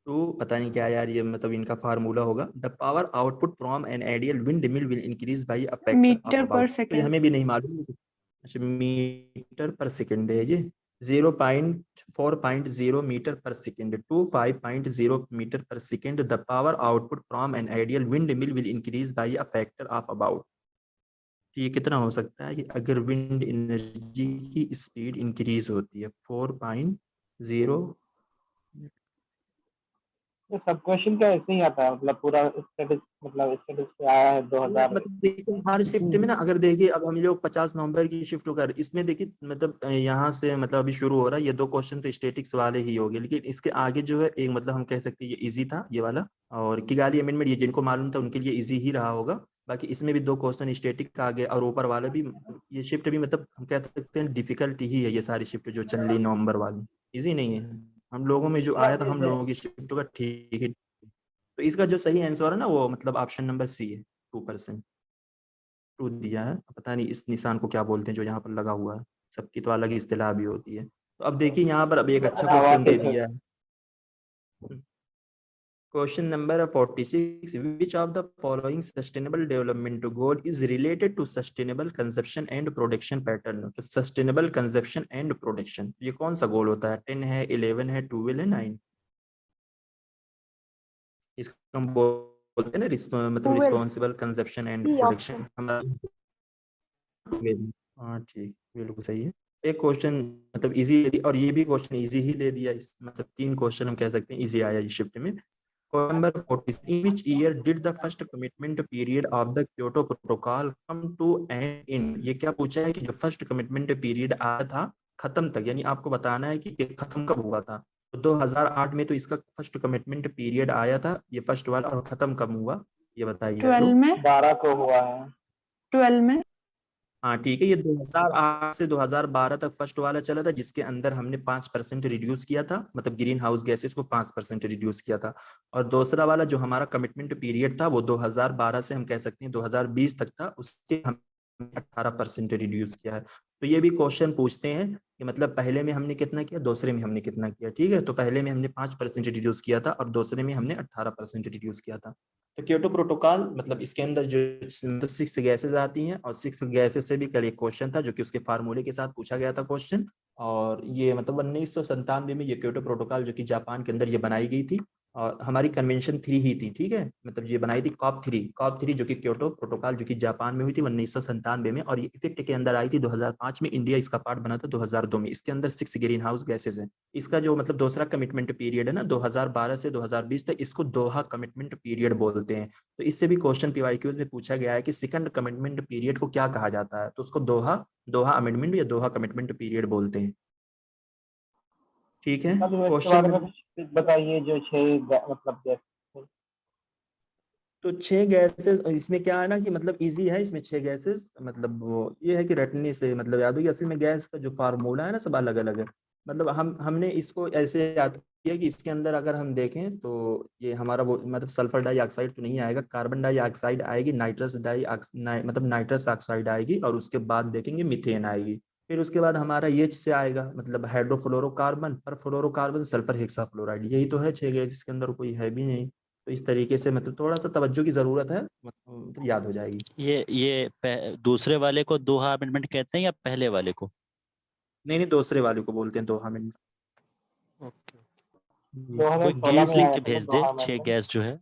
टू पता नहीं क्या यार, ये मतलब इनका फार्मूला होगा, the power output from an ideal wind mill will increase by a factor of meter per about. तो ये सेकंड। हमें भी नहीं मालूम। अच्छा, मीटर पर सेकेंड है ये। 0.4.0 मीटर पर सेकेंड टू 5.0 मीटर पर second, the power output from an ideal wind mill will increase by a factor of about. तो ये कितना हो सकता है कि अगर विंड एनर्जी की स्पीड इंक्रीज होती है 4.0। ये सब क्वेश्चन का ऐसे ही आता है, मतलब पूरा स्टेटिस मतलब स्टेटिस पे आया है 2000। मतलब देखिए हर शिफ्ट में ना, अगर देखिए अब हम लोग 50 नवंबर की शिफ्ट होकर इसमें देखिए, मतलब यहाँ से मतलब अभी शुरू हो रहा है, ये दो क्वेश्चन तो स्टेटिक्स वाले ही हो गए, लेकिन इसके आगे जो है एक मतलब हम कह सकते हैं ये इजी था ये वाला। और किगाली अमेंडमेंट ये जिनको मालूम था उनके लिए इजी ही रहा होगा। बाकी इसमें भी दो क्वेश्चन स्टेटिक आ गए और ऊपर वाला भी। ये शिफ्ट भी मतलब हम कह सकते हैं डिफिकल्टी ही है, ये सारी शिफ्ट जो चल रही नवंबर वाली इजी नहीं है। हम लोगों में जो आया था, हम लोगों की शिफ्ट का ठीक है। तो इसका जो सही आंसर है ना, वो मतलब ऑप्शन नंबर सी है, 2%। टू दिया है, पता नहीं इस निशान को क्या बोलते हैं जो यहाँ पर लगा हुआ है, सबकी तो अलग इस्तेलाह भी होती है। तो अब देखिए यहाँ पर अब एक अच्छा क्वेश्चन दे दिया है। Question number 46, which of the following sustainable development goal is related to sustainable consumption and production pattern? तो sustainable consumption and production ये कौन सा गोल होता है? 10 है, 11 है, 12 है, 9? इसको हम बोलते हैं ना मतलब 12 responsible consumption and C production. option। हाँ ठीक, बिल्कुल सही है। एक क्वेश्चन मतलब इजी, और ये भी क्वेश्चन इजी ही ले दिया इस, मतलब 3 क्वेश्चन हम कह सकते हैं इजी आया इस शिफ्ट में। Number 40, in which year did the first commitment period of the Kyoto Protocol come to an end? ये क्या पूछा है कि जो फर्स्ट कमिटमेंट पीरियड आया था खत्म तक, यानी आपको बताना है कि खत्म कब हुआ था। तो 2008 में तो इसका फर्स्ट कमिटमेंट पीरियड आया था ये फर्स्ट वाला, और खत्म कब हुआ ये बताइए। 12 में 12 को हुआ है। 12 में हाँ ठीक है, ये 2008 से 2012 तक फर्स्ट वाला चला था, जिसके अंदर हमने 5% रिड्यूस किया था, मतलब ग्रीन हाउस गैसेस को 5% रिड्यूस किया था। और दूसरा वाला जो हमारा कमिटमेंट पीरियड था वो 2012 से हम कह सकते हैं 2020 तक था, उसके हम 18% रिड्यूस किया है। तो ये भी क्वेश्चन पूछते हैं कि मतलब पहले में हमने कितना किया, दूसरे में हमने कितना किया। ठीक है, तो पहले में हमने 5% रिड्यूस किया था और दूसरे में हमने 18% रिड्यूस किया था। तो क्योटो प्रोटोकॉल मतलब इसके अंदर जो 6 गैसेस आती हैं, और 6 गैसेस से भी कल एक क्वेश्चन था जो कि उसके फार्मूले के साथ पूछा गया था क्वेश्चन। और ये मतलब 1997 में ये क्योटो प्रोटोकॉल जो कि जापान के अंदर ये बनाई गई थी, और हमारी कन्वेंशन 3 ही थी। ठीक है, मतलब ये बनाई थी कॉप 3 जो कि क्योटो प्रोटोकॉल जो कि जापान में हुई थी 1997 में, और ये इफेक्ट के अंदर आई थी 2005 में। इंडिया इसका पार्ट बना था 2002 में। इसके अंदर 6 ग्रीन हाउस गैसेज है। इसका जो मतलब दूसरा कमिटमेंट पीरियड है ना 2012 से 2020 तक, इसको दोहा कमिटमेंट पीरियड बोलते हैं। तो इससे भी क्वेश्चन पीवाईक्यूज में पूछा गया है कि सेकंड कमिटमेंट पीरियड को क्या कहा जाता है, तो उसको दोहा अमेंडमेंट या दोहा कमिटमेंट पीरियड बोलते हैं। ठीक है, मतलब इसके क्वेश्चन बारे में कुछ बताइए जो 6 मतलब गैस। तो 6 गैसेस, इसमें क्या है ना कि मतलब इजी है, इसमें 6 गैसेस मतलब वो ये है कि रटने से मतलब याद होगी। असल में गैस का जो फार्मूला है ना सब अलग अलग है। मतलब हमने इसको ऐसे याद किया कि इसके अंदर अगर हम देखें तो ये हमारा वो मतलब सल्फर डाइऑक्साइड तो नहीं आएगा, कार्बन डाइऑक्साइड आएगी, मतलब नाइट्रस ऑक्साइड आएगी, और उसके बाद देखेंगे मीथेन आएगी। फिर उसके बाद हमारा ये से आएगा मतलब हाइड्रोफ्लोरोकार्बन, परफ्लोरोकार्बन, सल्फर हेक्साफ्लोराइड। यही तो है 6 गैस, इसके अंदर कोई है भी नहीं। तो इस तरीके से मतलब थोड़ा सा तवज्जो की जरूरत है, मतलब याद हो जाएगी। दूसरे वाले को दोहा अमेंडमेंट कहते हैं या पहले वाले को? नहीं नहीं, दूसरे वाले को बोलते हैं दोहा अमेंडमेंट। ओके। जी। कोई 2016 गैस में लिख आया के था ना भेज दे दोहा 6 अमेंडमेंट। गैस जो है।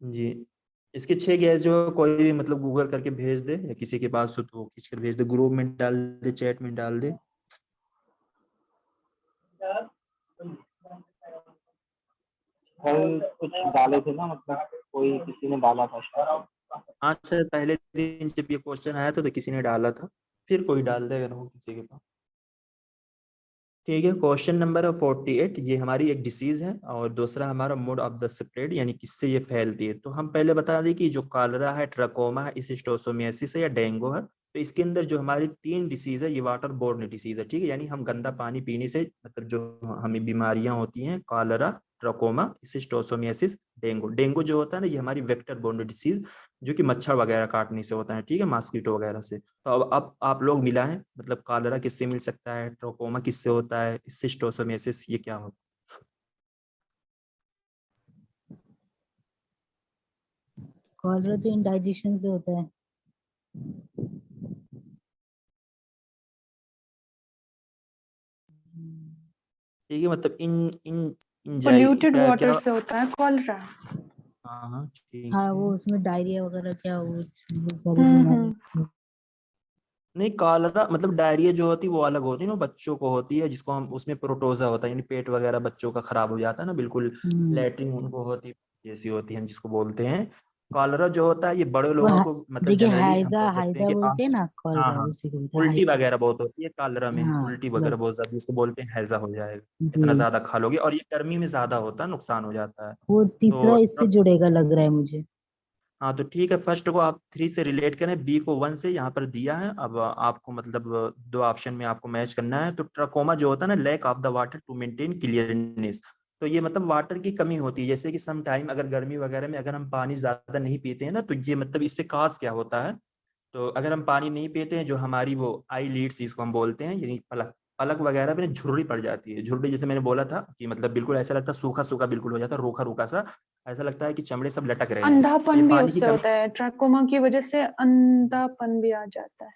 जी, इसके 6 गैस जो कोई भी मतलब गूगल करके भेज दे, या किसी के पास हो तो खींच कर भेज दे, ग्रुप में डाल दे, चैट में डाल दे। कल कुछ डाले थे ना, मतलब कोई किसी ने डाला था शायद। आज से पहले दिन जब ये क्वेश्चन आया था तो किसी ने डाला था, फिर कोई डाल दे अगर हो किसी के पास। ठीक है, क्वेश्चन नंबर 48, ये हमारी एक डिसीज है, और दूसरा हमारा मोड ऑफ द स्प्रेड यानी किससे ये फैलती है। तो हम पहले बता दें कि जो कॉलरा है, ट्रकोमा है, स्किस्टोसोमियासिस है, या डेंगू है। तो इसके अंदर जो हमारी 3 डिसीज है ये वाटर बोर्न डिसीज है। ठीक है, यानी हम गंदा पानी पीने से मतलब जो हमें बीमारियां होती हैं, कॉलरा, ट्रकोमा, स्किस्टोसोमियासिस, डेंगू। डेंगू जो होता है ना ये हमारी वेक्टर बोर्न डिसीज जो कि मच्छर वगैरह काटने से होता है। ठीक है, मॉस्किटो वगैरह से। तो अब आप लोग मिला है मतलब कॉलरा किससे मिल सकता है, ट्रोकोमा किससे होता है, सिस्टोसोमियासिस ये क्या होता कॉलरा तो इंडाइजेशन से होता है। है। ठीक है, मतलब इन इन इन पोल्यूटेड क्या वाटर क्या। से होता है कॉलरा। हाँ हाँ ठीक हाँ, है। वो उसमें डायरिया वगैरह क्या वो सारी हम्म। बीमारी। नहीं, कॉलरा मतलब डायरिया जो होती है वो अलग होती है ना, बच्चों को होती है, जिसको हम उसमें प्रोटोजा होता है, यानी पेट वगैरह बच्चों का खराब हो जाता है ना बिल्कुल, लैट्रिन उनको होती है जैसी होती है, जिसको बोलते हैं। कॉलरा जो होता है ये बड़े वो लोगों को मतलब देखिए, जनरली हम हाइजा कह सकते हैं हाइजा कि बोलते हैं ना, हाँ कॉलरा हाँ, उसी को बोलते हैं उल्टी हाइजा। वगैरह बहुत होती है कॉलरा में, हाँ, उल्टी वगैरह बस बहुत ज्यादा, जिसको बोलते हैं हैजा हो जाएगा, इतना जी। ज्यादा खा लोगे, और ये गर्मी में ज्यादा होता है, नुकसान हो जाता है। वो तीसरा तो इससे जुड़ेगा लग रहा है मुझे। हाँ तो ठीक है, फर्स्ट को आप 3 से रिलेट करें, बी को 1 से यहाँ पर दिया है। अब आपको मतलब 2 ऑप्शन में आपको मैच करना है। तो ट्रकोमा जो होता है ना, lack of the water to maintain clearness. तो ये मतलब वाटर की कमी होती है, जैसे कि सम टाइम अगर गर्मी वगैरह में अगर हम पानी ज्यादा नहीं पीते हैं ना, तो ये मतलब इससे काज क्या होता है। तो अगर हम पानी नहीं पीते हैं, जो हमारी वो आई लीड्स जिसको हम बोलते हैं, यानी पलक वगैरह पे झुर्री पड़ जाती है। झुर्री जैसे मैंने बोला था कि मतलब बिल्कुल ऐसा लगता है सूखा सूखा बिल्कुल हो जाता है, रूखा रूखा सा, ऐसा लगता है कि चमड़े सब लटक रहे हैं। तो ये अंधापन भी पानी की उससे कमी, होता है, ट्रैकोमा की वजह से अंधापन भी आ जाता है।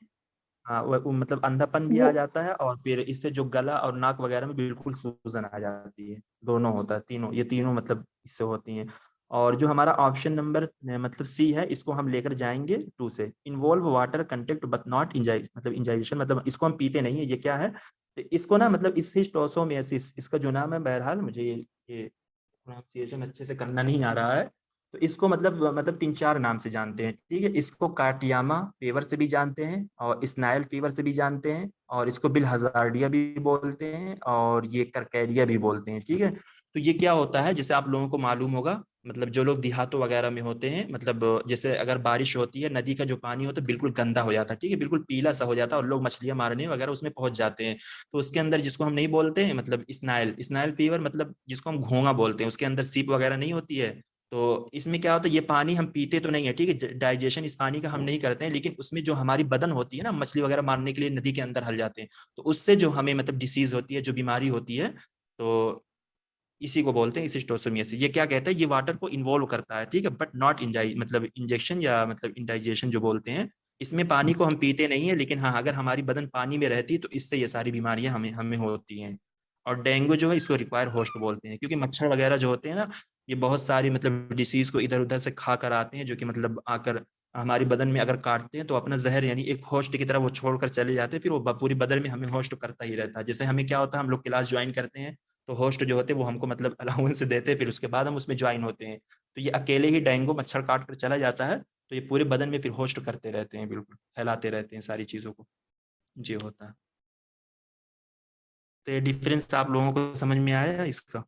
हाँ वो मतलब अंधापन भी वो आ जाता है, और फिर इससे जो गला और नाक वगैरह में बिल्कुल सूजन आ जाती है, दोनों होता है, तीनों, ये तीनों मतलब इससे होती हैं। और जो हमारा ऑप्शन नंबर मतलब सी है, इसको हम लेकर जाएंगे 2 से, involve water contact but not मतलब इंजाइजेशन, मतलब इसको हम पीते नहीं है, ये क्या है, तो इसको ना मतलब इस हिस्टोसोमियासिस, इसका जो नाम है, बहरहाल मुझे ये प्रोनाउंसिएशन अच्छे से करना नहीं आ रहा है, तो इसको मतलब 3-4 नाम से जानते हैं, ठीक है। इसको काटियामा फीवर से भी जानते हैं, और स्नाइल फीवर से भी जानते हैं, और इसको बिलहजार्डिया भी बोलते हैं, और ये करकैरिया भी बोलते हैं, ठीक है। तो ये क्या होता है, जैसे आप लोगों को मालूम होगा, मतलब जो लोग देहातों वगैरह में होते हैं, मतलब जैसे अगर बारिश होती है, नदी का जो पानी होता है बिल्कुल गंदा हो जाता है, ठीक है, बिल्कुल पीला सा हो जाता है, और लोग मछलियां मारने वगैरह उसमें पहुंच जाते हैं। तो उसके अंदर जिसको हम नहीं बोलते हैं, मतलब स्नाइल फीवर, मतलब जिसको हम घोंगा बोलते हैं, उसके अंदर सीप वगैरह नहीं होती है। तो इसमें क्या होता है, ये पानी हम पीते तो नहीं है, ठीक है, डाइजेशन इस पानी का हम नहीं करते हैं, लेकिन उसमें जो हमारी बदन होती है ना, मछली वगैरह मारने के लिए नदी के अंदर हल जाते हैं, तो उससे जो हमें मतलब डिसीज होती है, जो बीमारी होती है, तो इसी को बोलते हैं इसिस्टोसोमियासिस। ये क्या कहता है, ये वाटर को इन्वॉल्व करता है, ठीक है, बट नॉट मतलब इंजेक्शन या मतलब इंडाइजेशन जो बोलते हैं। इसमें पानी को हम पीते नहीं है, लेकिन हाँ, अगर हमारी बदन पानी में रहती है तो इससे ये सारी बीमारियां हमें हमें होती हैं। और डेंगू जो है, इसको रिक्वायर होस्ट बोलते हैं, क्योंकि मच्छर वगैरह जो होते हैं ना, ये बहुत सारी मतलब डिसीज को इधर उधर से खा कर आते हैं, जो कि मतलब आकर हमारी बदन में अगर काटते हैं, तो अपना जहर यानी एक होस्ट की तरह वो छोड़कर चले जाते हैं, फिर वो पूरी बदन में हमें होस्ट करता ही रहता है। जैसे हमें क्या होता है, हम लोग क्लास ज्वाइन करते हैं, तो होस्ट जो होते हैं वो हमको मतलब अलाउंस देते हैं, फिर उसके बाद हम उसमें ज्वाइन होते हैं। तो ये अकेले ही डेंगू मच्छर काट कर चला जाता है, तो ये पूरे बदन में फिर होस्ट करते रहते हैं, बिल्कुल फैलाते रहते हैं सारी चीजों को, जी होता है। तो ये डिफरेंस आप लोगों को समझ में आया इसका।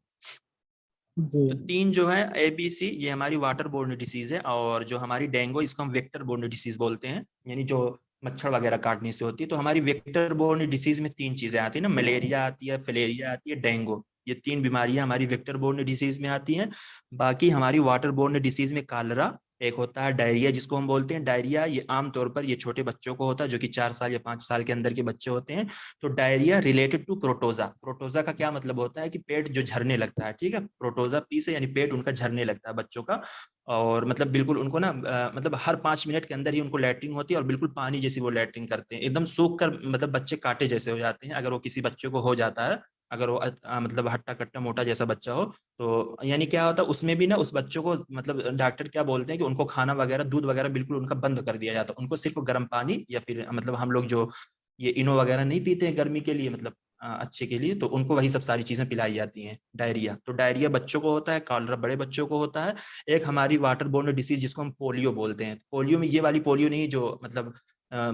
जी। तो 3 जो है ABC, ये हमारी वाटर बोर्न डिसीज है, और जो हमारी डेंगू, इसको हम वेक्टर बोर्न डिसीज बोलते हैं, यानी जो मच्छर वगैरह काटने से होती है। तो हमारी वेक्टर बोर्न डिसीज में 3 चीजें आती है ना, मलेरिया आती है, फिलेरिया आती है, डेंगू, ये 3 बीमारियां हमारी वेक्टर बोर्न डिसीज में आती हैं। बाकी हमारी वाटर बोर्न डिसीज में कालरा, एक होता है डायरिया जिसको हम बोलते हैं। डायरिया ये आमतौर पर ये छोटे बच्चों को होता है, जो कि 4 साल या 5 साल के अंदर के बच्चे होते हैं। तो डायरिया रिलेटेड टू प्रोटोजा, प्रोटोजा का क्या मतलब होता है कि पेट जो झरने लगता है, ठीक है, प्रोटोजा पी से यानी पेट उनका झरने लगता है बच्चों का। और मतलब बिल्कुल उनको ना मतलब हर 5 मिनट के अंदर ही उनको लैट्रिन होती है, और बिल्कुल पानी जैसी वो लैट्रिन करते हैं, एकदम सूख कर मतलब बच्चे कांटे जैसे हो जाते हैं, अगर वो किसी बच्चे को हो जाता है, अगर वो मतलब हट्टा कट्टा मोटा जैसा बच्चा हो। तो यानी क्या होता है उसमें भी ना, उस बच्चों को मतलब डॉक्टर क्या बोलते हैं कि उनको खाना वगैरह, दूध वगैरह बिल्कुल उनका बंद कर दिया जाता है, उनको सिर्फ गर्म पानी, या फिर मतलब हम लोग जो ये इनो वगैरह नहीं पीते हैं गर्मी के लिए, मतलब अच्छे के लिए, तो उनको वही सब सारी चीजें पिलाई जाती हैं। डायरिया, तो डायरिया बच्चों को होता है, कॉलरा बड़े बच्चों को होता है। एक हमारी वाटर बोर्न डिसीज जिसको हम पोलियो बोलते हैं, पोलियो में ये वाली पोलियो नहीं जो मतलब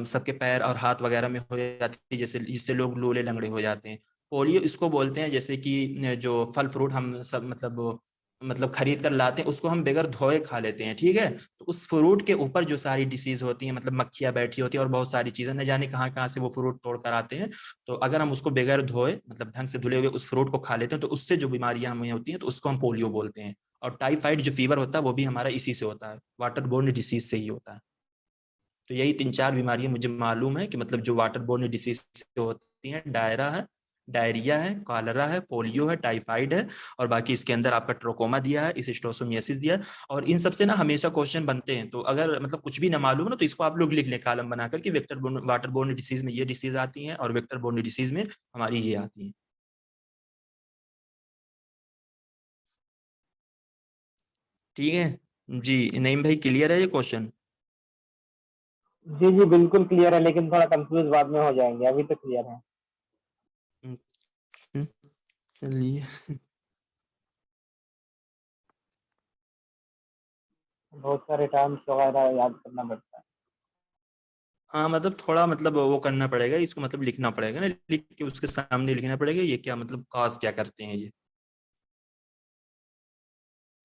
सबके पैर और हाथ वगैरह में हो जाती है, जैसे जिससे लोग लूले लंगड़े हो जाते हैं। पोलियो इसको बोलते हैं, जैसे कि जो फल फ्रूट हम सब मतलब खरीद कर लाते हैं, उसको हम बगैर धोए खा लेते हैं, ठीक है। तो उस फ्रूट के ऊपर जो सारी डिसीज होती है, मतलब मक्खियां बैठी होती है और बहुत सारी चीजें, न जाने कहाँ कहाँ से वो फ्रूट तोड़ कर आते हैं। तो अगर हम उसको बगैर धोए मतलब ढंग से धुले हुए उस फ्रूट को खा लेते हैं, तो उससे जो बीमारियां हमें होती हैं, तो उसको हम पोलियो बोलते हैं। और टाइफाइड जो फीवर होता है, वो भी हमारा इसी से होता है, वाटर बोर्न डिसीज से ही होता है। तो यही 3-4 बीमारियां मुझे मालूम है कि मतलब जो वाटर बोर्न डिसीज से होती हैं, डायरिया है, कॉलरा है, पोलियो है, टाइफाइड है, और बाकी इसके अंदर आपका ट्रोकोमा दिया है, इसिस्टोसोमियासिस दिया है। और इन सबसे ना हमेशा क्वेश्चन बनते हैं, तो अगर मतलब कुछ भी ना मालूम ना, तो इसको आप लोग लिख लें कॉलम बनाकर कि वाटर बोर्न डिसीज में ये डिसीज आती है, और वेक्टर बोर्न डिसीज में हमारी ये आती है। ठीक है जी, नईम भाई क्लियर है ये क्वेश्चन? जी जी बिल्कुल क्लियर है, लेकिन थोड़ा कंफ्यूज बाद में हो जाएंगे, अभी तो क्लियर है। चलिए, बहुत सारे टर्म्स वगैरह याद करना पड़ता है। हाँ मतलब थोड़ा मतलब वो करना पड़ेगा इसको, मतलब लिखना पड़ेगा ना, लिख के उसके सामने लिखना पड़ेगा ये क्या मतलब कॉज क्या करते हैं ये।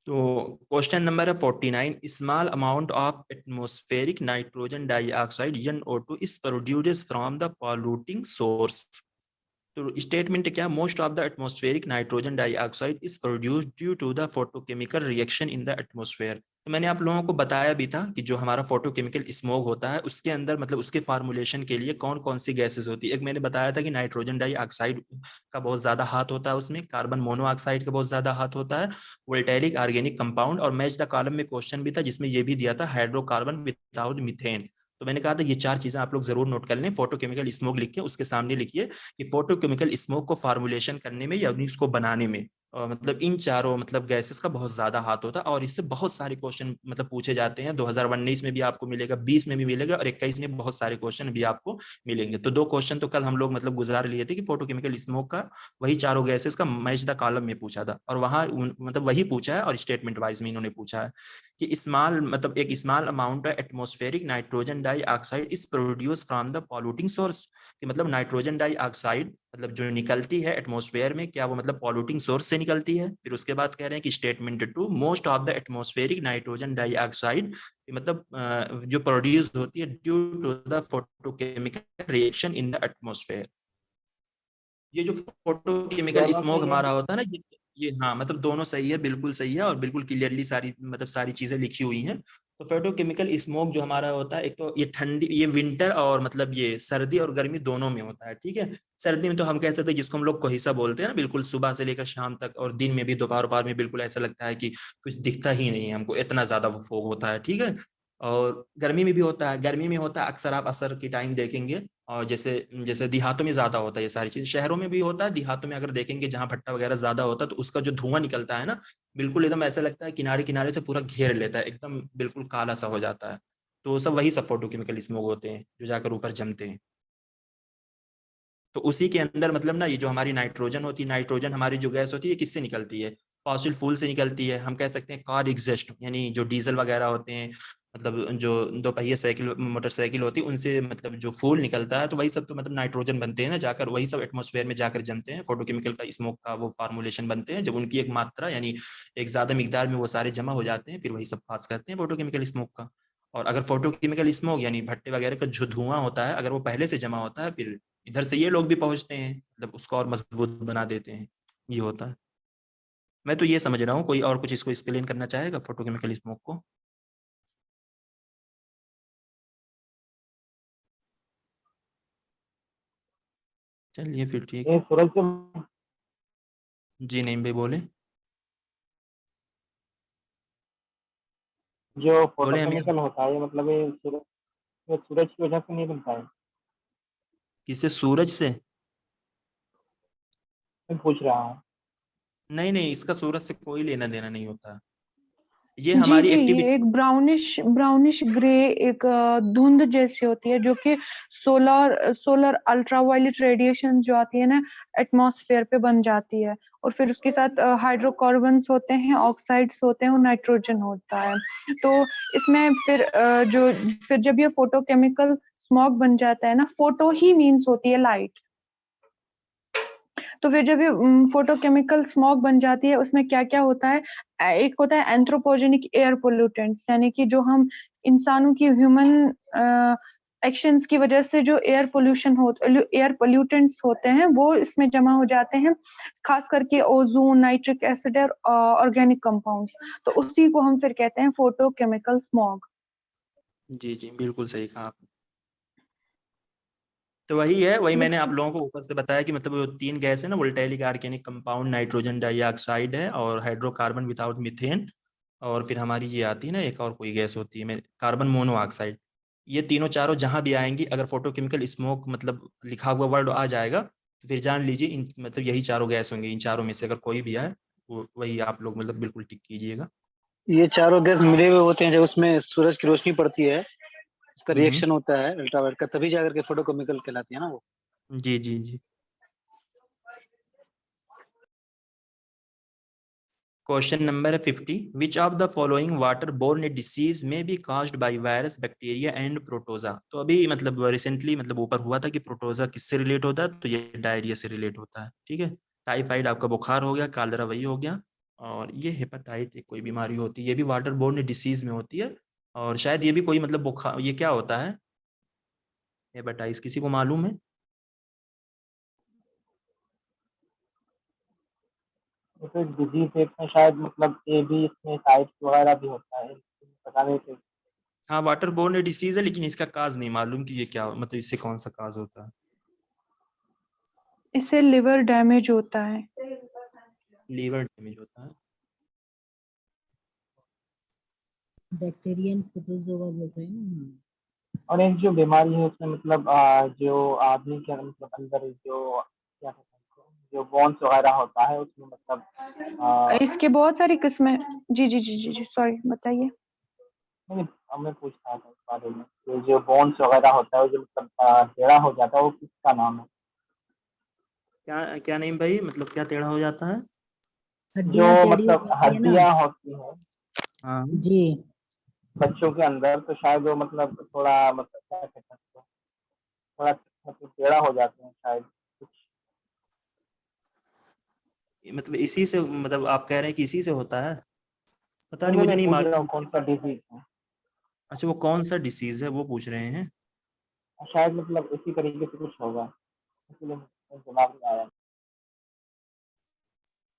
तो क्वेश्चन नंबर है 49, small amount of atmospheric nitrogen dioxide NO2 is produced from the polluting source. तो स्टेटमेंट क्या, most of the atmospheric nitrogen dioxide is produced due to the photochemical reaction in the atmosphere. तो मैंने आप लोगों को बताया भी था कि जो हमारा फोटोकेमिकल स्मोक होता है उसके अंदर मतलब उसके फार्मूलेशन के लिए कौन कौन सी गैसेस होती है। एक मैंने बताया था कि नाइट्रोजन डाइऑक्साइड का बहुत ज्यादा हाथ होता है, उसमें कार्बन मोनोऑक्साइड का बहुत ज्यादा हाथ होता है, वोल्टेरिक ऑर्गेनिक कंपाउंड, और मैच द कॉलम में क्वेश्चन भी था जिसमें ये भी दिया था हाइड्रोकार्बन विदाउट मीथेन। तो मैंने कहा था ये चार चीजें आप लोग जरूर नोट कर लें। फोटोकेमिकल स्मोक लिख के उसके सामने लिखिए कि फोटोकेमिकल स्मोक को फार्मूलेशन करने में या उसको बनाने में मतलब इन चारों मतलब गैसेस का बहुत ज्यादा हाथ होता है, और इससे बहुत सारे क्वेश्चन मतलब पूछे जाते हैं। 2019 में भी आपको मिलेगा, 20 में भी मिलेगा, और 21 में बहुत सारे क्वेश्चन भी आपको मिलेंगे। तो 2 क्वेश्चन तो कल हम लोग मतलब गुजार लिए थे कि फोटोकेमिकल स्मोक का वही चारों गैसेस का मैच द कॉलम में पूछा था, और वहां मतलब वही पूछा है, और स्टेटमेंट वाइज में इन्होंने पूछा है कि स्मॉल मतलब एक small amount of atmospheric nitrogen dioxide is produce from the polluting source, कि मतलब नाइट्रोजन डाइऑक्साइड मतलब जो निकलती है एटमॉस्फेयर में, क्या वो मतलब पॉल्यूटिंग सोर्स से निकलती है। फिर उसके बाद कह रहे हैं कि statement 2, most of the atmospheric nitrogen dioxide मतलब जो प्रोड्यूस होती है due to the photochemical reaction in the atmosphere. ये जो फोटोकेमिकल दोनों स्मोक सही है। हमारा होता है ना, ये हाँ मतलब दोनों सही है, बिल्कुल सही है, और बिल्कुल क्लियरली सारी मतलब सारी चीजें लिखी हुई हैं। तो फोटोकेमिकल स्मोक जो हमारा होता है, एक तो ये ठंडी, ये विंटर और मतलब ये सर्दी और गर्मी दोनों में होता है, ठीक है। सर्दी में तो हम कह सकते हैं जिसको हम लोग कोहिसा बोलते हैं ना, बिल्कुल सुबह से लेकर शाम तक, और दिन में भी दोपहर दोपहर में बिल्कुल ऐसा लगता है कि कुछ दिखता ही नहीं है हमको, इतना ज्यादा वो फोग होता है, ठीक है। और गर्मी में भी होता है, गर्मी में होता है अक्सर आप असर की टाइम देखेंगे, और जैसे जैसे देहातों में ज्यादा होता है ये सारी चीज, शहरों में भी होता है, देहातों में अगर देखेंगे जहाँ भट्टा वगैरह ज्यादा होता है तो उसका जो धुआं निकलता है ना, बिल्कुल एकदम ऐसा लगता है किनारे किनारे से पूरा घेर लेता है, एकदम बिल्कुल काला सा हो जाता है। तो सब वही सब फोटोकेमिकल स्मोक होते हैं जो जाकर ऊपर जमते हैं। तो उसी के अंदर मतलब ना ये जो हमारी नाइट्रोजन होती है, नाइट्रोजन हमारी जो गैस होती है किससे निकलती है, फॉसिल फ्यूल से निकलती है। हम कह सकते हैं कार एग्जॉस्ट, यानी जो डीजल वगैरह होते हैं, मतलब जो दो पहिए साइकिल मोटरसाइकिल होती है उनसे मतलब जो फ्यूल निकलता है, तो वही सब तो मतलब नाइट्रोजन बनते हैं ना, जाकर वही सब एटमॉस्फेयर में जाकर जमते हैं, फोटोकेमिकल का स्मोक का वो फार्मूलेशन बनते हैं, जब उनकी एक मात्रा यानी एक ज्यादा मिकदार में वो सारे जमा हो जाते हैं, फिर वही सब पास करते हैं फोटोकेमिकल स्मोक का। और अगर फोटोकेमिकल स्मोक यानी भट्टे वगैरह का जो धुआं होता है, अगर वो पहले से जमा होता है, फिर इधर से ये लोग भी पहुंचते हैं, मतलब उसको और मजबूत बना देते हैं, ये होता है। मैं तो ये समझ रहा हूँ, कोई और कुछ इसको एक्सप्लेन करना चाहेगा फोटोकेमिकल स्मोक को? चलिए फिर ठीक ये है। सूरज से जी नहीं भाई बोले, जो बोले हमें फोटोकेमिकल होता है ये मतलब ये सूरज की वजह से नहीं बनता है। किससे, सूरज से? मैं पूछ रहा हूँ। नहीं नहीं, इसका सूरज से कोई लेना देना नहीं होता, ये जी हमारी जी, ये एक एक्टिविटीज। ब्राउनिश ब्राउनिश ग्रे एक धुंध जैसी होती है, जो कि सोलर सोलर अल्ट्रावायलेट रेडिएशन जो आती है ना एटमॉस्फेयर पे बन जाती है, और फिर उसके साथ हाइड्रोकार्बन्स होते हैं, ऑक्साइड्स होते हैं और नाइट्रोजन होता है। तो इसमें फिर फिर जब ये फोटोकेमिकल स्मॉग बन जाता है ना, फोटो ही मीन्स होती है लाइट। तो फिर जब ये फोटोकेमिकल स्मॉग बन जाती है, उसमें क्या-क्या होता है, एक होता है एंथ्रोपोजेनिक एयर पोल्यूटेंट्स, यानी कि जो हम इंसानों की ह्यूमन एक्शंस की वजह से जो एयर पोल्यूटेंट्स होते हैं, वो इसमें जमा हो जाते हैं, खास करके ओज़ोन, नाइट्रिक एसिड और ऑर्गेनिक कंपाउंड्स। तो उसी को हम फिर कहते हैं फोटोकेमिकल स्मॉग। जी जी बिल्कुल सही कहा आपने। तो वही है, वही मैंने आप बस लोगों को ऊपर से बताया कि मतलब वो 3 गैस है ना, वोल्टेरिक ऑर्गेनिक कंपाउंड, नाइट्रोजन डाइऑक्साइड है, और हाइड्रोकार्बन विदाउट मीथेन, और फिर हमारी ये आती है ना एक और कोई गैस होती है कार्बन मोनोऑक्साइड। ये तीनों चारों जहां भी आएंगी, अगर फोटोकेमिकल स्मोक मतलब लिखा हुआ वर्ड आ जाएगा तो फिर जान लीजिए इन मतलब यही चारों गैस होंगे, इन चारों में से अगर कोई भी आए वो वही आप लोग मतलब बिल्कुल टिक कीजिएगा। ये चारों गैस मिले हुए होते हैं, जब उसमें सूरज की रोशनी पड़ती है, उसका हम्म। रिएक्शन होता है अल्ट्रावायलेट का, तभी जाकर के फोटोकेमिकल कहलाती है ना वो। जी जी जी। क्वेश्चन नंबर है 50, which of the following water borne disease में be caused by virus bacteria and protozoa. तो अभी मतलब रिसेंटली मतलब ऊपर हुआ था कि प्रोटोजा किससे रिलेट होता है, तो ये डायरिया से रिलेट होता है, ठीक है। टाइफाइड आपका बुखार हो गया, कालरा वही हो गया, और ये हेपेटाइट एक कोई बीमारी होती है, ये भी वाटर बोर्न डिसीज में होती है, और शायद ये भी कोई मतलब बुखार, ये क्या होता है हेपेटाइटिस, किसी को मालूम है? तो डिजीज है इसमें शायद मतलब ये भी इसमें साइट्स वगैरह भी होता है। पता नहीं थे। हाँ वाटर बोर्न डिसीज है, लेकिन इसका काज नहीं मालूम कि ये क्या, मतलब इससे कौन सा काज होता है। इससे लिवर डैमेज होता है। लीवर डैमेज होता है। बैक्टीरियन प्रोटोजोआ बोल रहे हैं ना। और एक जो बीमारी है उसमें मतलब जो आदमी के मतलब अंदर जो क्या कहते हैं उसको, जो बोन्स वगैरह होता है उसमें मतलब इसके बहुत सारी किस्में। जी जी जी जी जी सॉरी, बताइए। नहीं, मैं पूछ रहा था इस बारे में, जो बोन्स वगैरह होता है वो जो मतलब टेढ़ा हो जाता है वो किसका नाम है? क्या क्या नहीं भाई, मतलब क्या टेढ़ा हो जाता है? जो हड्डियां टेढ़ी हो मतलब जाती है ना। हड्डियां होती है हाँ जी। बच्चों के अंदर, तो शायद वो मतलब थोड़ा मतलब क्या कहते हैं उसको, थोड़ा मतलब टेढ़ा हो जाते हैं शायद कुछ। मतलब इसी से, मतलब आप कह रहे हैं कि इसी से होता है? पता नहीं, नहीं, मुझे मैं नहीं पूछ रहा मालूम हूँ कौन इसके सा बारे में। डिजीज है। अच्छा वो कौन सा डिसीज है वो पूछ रहे हैं? शायद मतलब इसी तरीके से कुछ होगा, इसलिए मुझे दिमाग में आया।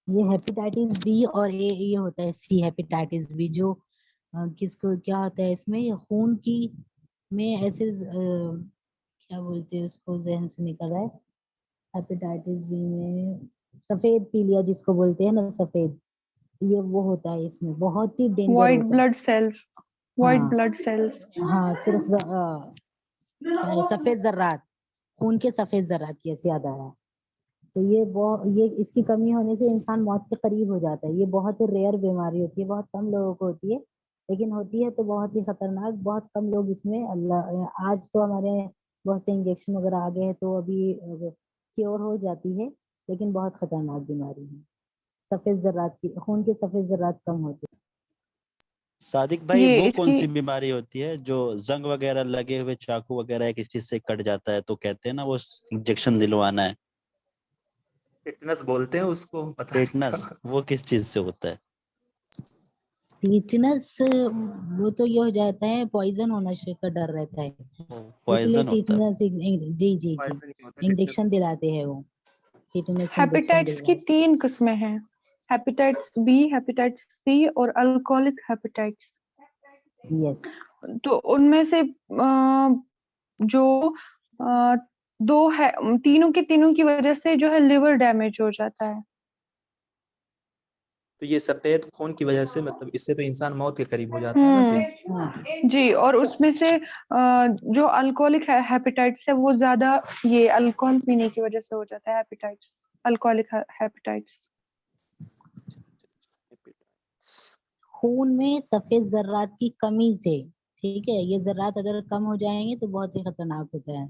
ये हेपेटाइटिस बी और ए, ये होता है सी हेपेटाइटिस बी, जो किसको क्या होता है इसमें, ये खून की में ऐसे क्या बोलते हैं उसको, जहन से निकल रहा है। हेपेटाइटिस बी में सफेद पीलिया जिसको बोलते हैं ना, सफेद, ये वो होता है इसमें, बहुत ही डेंजर व्हाइट होता है। Blood cells. व्हाइट हाँ ब्लड सेल्स। हाँ, सिर्फ क्या है, सफेद जर्रात, खून के सफेद जर्रात, ये याद आ रहा है। तो ये इसकी कमी होने से इंसान मौत के करीब हो जाता है। ये बहुत ही रेयर बीमारी होती है, बहुत कम लोगों को होती है, लेकिन होती है तो बहुत ही खतरनाक। बहुत कम लोग इसमें, अल्लाह, आज तो हमारे यहाँ बहुत से इंजेक्शन वगैरह आ गए हैं तो अभी क्योर हो जाती है, लेकिन बहुत खतरनाक बीमारी है। सफेद जर्रात की, खून के सफेद जर्रात कम होते हैं। सादिक भाई, ये वो कौन इसकी सी बीमारी होती है जो जंग वगैरह लगे हुए चाकू वगैरह किसी चीज से कट जाता है तो कहते हैं ना वो इंजेक्शन दिलवाना है? टिटनस बोलते हैं उसको, पता नहीं टेटनस, क्या। वो किस चीज से होता है? टीटनस, वो तो ये हो जाता है, पॉइजन होने से का डर रहता है, इसलिए पॉइजन होता है? टीटनस, जी जी जी, फायदा नहीं होता टिटनस इंजेक्शन से। दिलाते हैं वो, टीटनस इंजेक्शन हेपेटाइटिस की दिलवाते 3 किस्में हैं। हेपेटाइटिस बी, हेपेटाइटिस सी और अल्कोहलिक हेपेटाइटिस। हैं। यस। तो उनमें से जो अ, दो है, तीनों की वजह से जो है लिवर डैमेज हो जाता है। तो ये सफेद खून की वजह से, मतलब इससे तो इंसान मौत के करीब हो जाता है ना फिर। हाँ जी, और उसमें से जो अल्कोहलिक हेपेटाइटिस है वो ज्यादा ये अल्कोहल पीने की वजह से हो जाता है। Hepatitis, alcoholic hepatitis. खून में सफेद जर्रात की कमी से, ठीक है, ये जर्रात अगर कम हो जाएंगे तो बहुत ही खतरनाक होता है।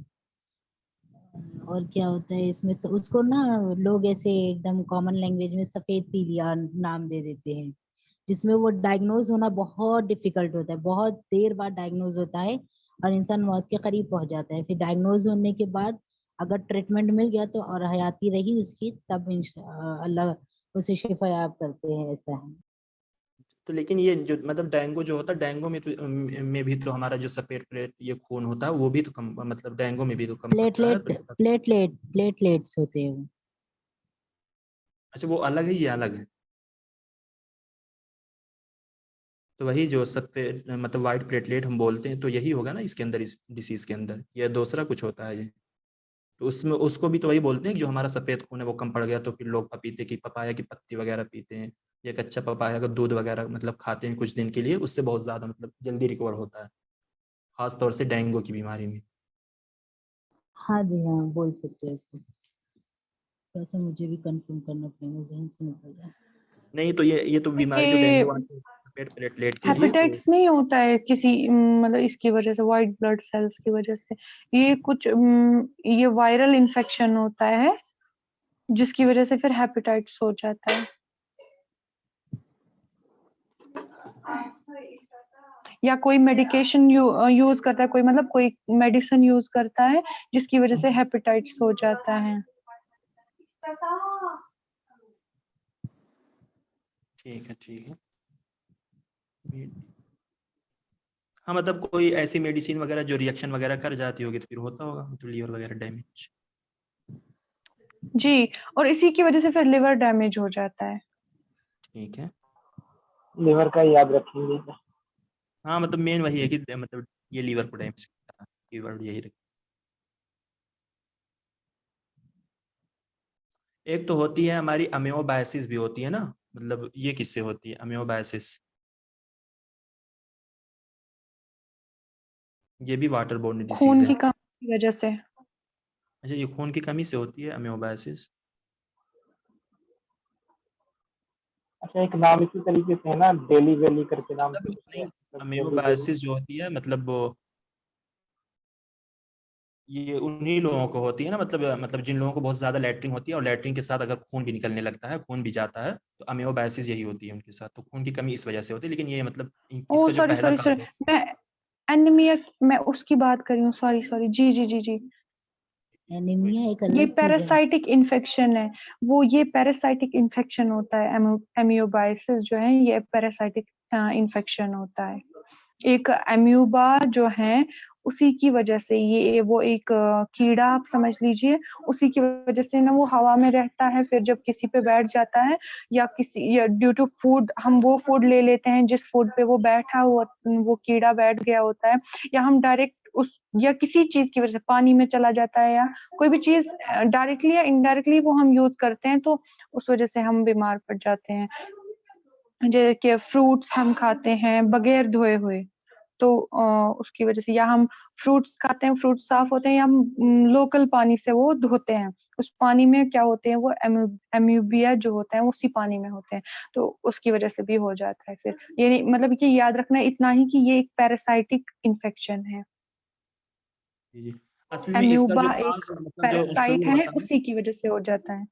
और क्या होता है इसमें उसको ना, लोग ऐसे एकदम कॉमन लैंग्वेज में सफेद पीलिया नाम दे देते हैं, जिसमें वो डायग्नोज होना बहुत डिफिकल्ट होता है, बहुत देर बाद डायग्नोज होता है और इंसान मौत के करीब पहुंच जाता है। फिर डायग्नोज होने के बाद अगर ट्रीटमेंट मिल गया तो, और हयाती रही उसकी, तब अल्लाह उसे शिफायाब करते हैं, ऐसा है। तो लेकिन ये जो मतलब डेंगू जो होता है, डेंगू में तो में भी तो हमारा जो सफेद प्लेट ये खून होता है वो भी तो कम, मतलब डेंगू में भी तो कम पड़ता है तो। प्लेटलेट्स होते हैं वो। अच्छा वो अलग है, ये अलग है। तो वही जो सफेद मतलब व्हाइट प्लेटलेट हम बोलते हैं, तो यही होगा ना इसके अंदर, इस डिसीज के अंदर, या दूसरा कुछ होता है ये? तो उसमें उसको भी तो वही बोलते हैं कि जो हमारा सफेद खून है वो कम पड़ गया, तो फिर लोग पपीते की, पपाया की पत्ती वगैरह पीते हैं, या कच्चा पपाया का दूध वगैरह मतलब खाते हैं कुछ दिन के लिए, उससे बहुत ज्यादा मतलब जल्दी रिकवर होता है, खास तौर से डेंगू की बीमारी में। हाँ जी हाँ, बोल सकते हैं इसको। थोड़ा सा मुझे भी कंफर्म करना पड़ेगा, जहन से निकल रहा है। नहीं तो ये तो बीमारी जो ये डेंगू आती है सफेद प्लेटलेट के लिए तो। हेपेटाइटिस नहीं होता है किसी मतलब इसकी वजह से, व्हाइट ब्लड सेल्स की वजह से। ये कुछ ये वायरल इन्फेक्शन होता है जिसकी वजह से फिर हेपेटाइटिस हो जाता है। या कोई मेडिकेशन यूज करता है कोई, मतलब कोई मेडिसिन यूज करता है जिसकी वजह से हेपेटाइटिस हो जाता है। ठीक है ठीक है। हाँ मतलब कोई ऐसी मेडिसिन वगैरह जो रिएक्शन वगैरह कर जाती होगी तो फिर होता होगा तो लीवर वगैरह डैमेज। जी, और इसी की वजह से फिर लिवर डैमेज हो जाता है। ठीक है। लिवर का याद रखेंगे। हाँ मतलब मेन वही है कि मतलब ये लीवर को डैमेज करता है, कीवर्ड यही रख। एक तो होती है हमारी अमियोबायोसिस भी होती है ना, मतलब ये किससे होती है अमियोबायोसिस? ये भी वाटर बोर्न डिसीज खून है। की कमी की वजह से। अच्छा, ये खून की कमी से होती है अमियोबायोसिस? अच्छा, एक नाम इसी तरीके से है ना, डेली वैली करके नाम से मतलब कुछ है, नहीं, मतलब डेली वैली। अमियोबायोसिस जो होती है मतलब वो ये उन्हीं लोगों को होती है ना, मतलब जिन लोगों को बहुत ज्यादा लैट्रिन होती है और लैट्रिन के साथ अगर खून भी निकलने लगता है, खून भी जाता है, तो अमियोबायोसिस यही होती है उनके साथ। तो खून की कमी इस वजह से होती है, लेकिन ये मतलब ओह इसका जो सॉरी पहला सॉरी काज सॉरी, है। मैं एनीमिया, मैं उसकी बात कर रही हूँ, सॉरी सॉरी, जी जी जी जी। एनीमिया एक ये अलग चीज है। पैरासाइटिक इन्फेक्शन है, वो ये पैरासाइटिक इन्फेक्शन होता है। एमियोबाइसिस जो है ये पैरासाइटिक इन्फेक्शन होता है। एक अम्यूबा जो है उसी की वजह से, ये वो एक कीड़ा आप समझ लीजिए, उसी की वजह से ना वो हवा में रहता है, फिर जब किसी पे बैठ जाता है या किसी या ड्यू टू फूड, हम वो फूड ले लेते हैं जिस फूड पे वो बैठा हुआ, वो कीड़ा बैठ गया होता है, या हम डायरेक्ट उस या किसी चीज की वजह से पानी में चला जाता है, या कोई भी चीज डायरेक्टली या इनडायरेक्टली वो हम यूज करते हैं, तो उस वजह से हम बीमार पड़ जाते हैं। जैसे कि फ्रूट्स हम खाते हैं बगैर धोए हुए, तो उसकी वजह से, या हम फ्रूट्स खाते हैं, फ्रूट्स साफ होते हैं, या हम लोकल पानी से वो धोते हैं, उस पानी में क्या होते हैं वो एम्यूबिया जो होता है वो उसी पानी में होते हैं, तो उसकी वजह से भी हो जाता है। फिर ये नहीं, मतलब ये याद रखना इतना ही कि ये एक पैरासाइटिक इन्फेक्शन है। जी जी। असल में इसका एम्यूबा जो एक काज मतलब जो पैरासाइट शुरू है, होता है। उसी की वजह से हो जाता है।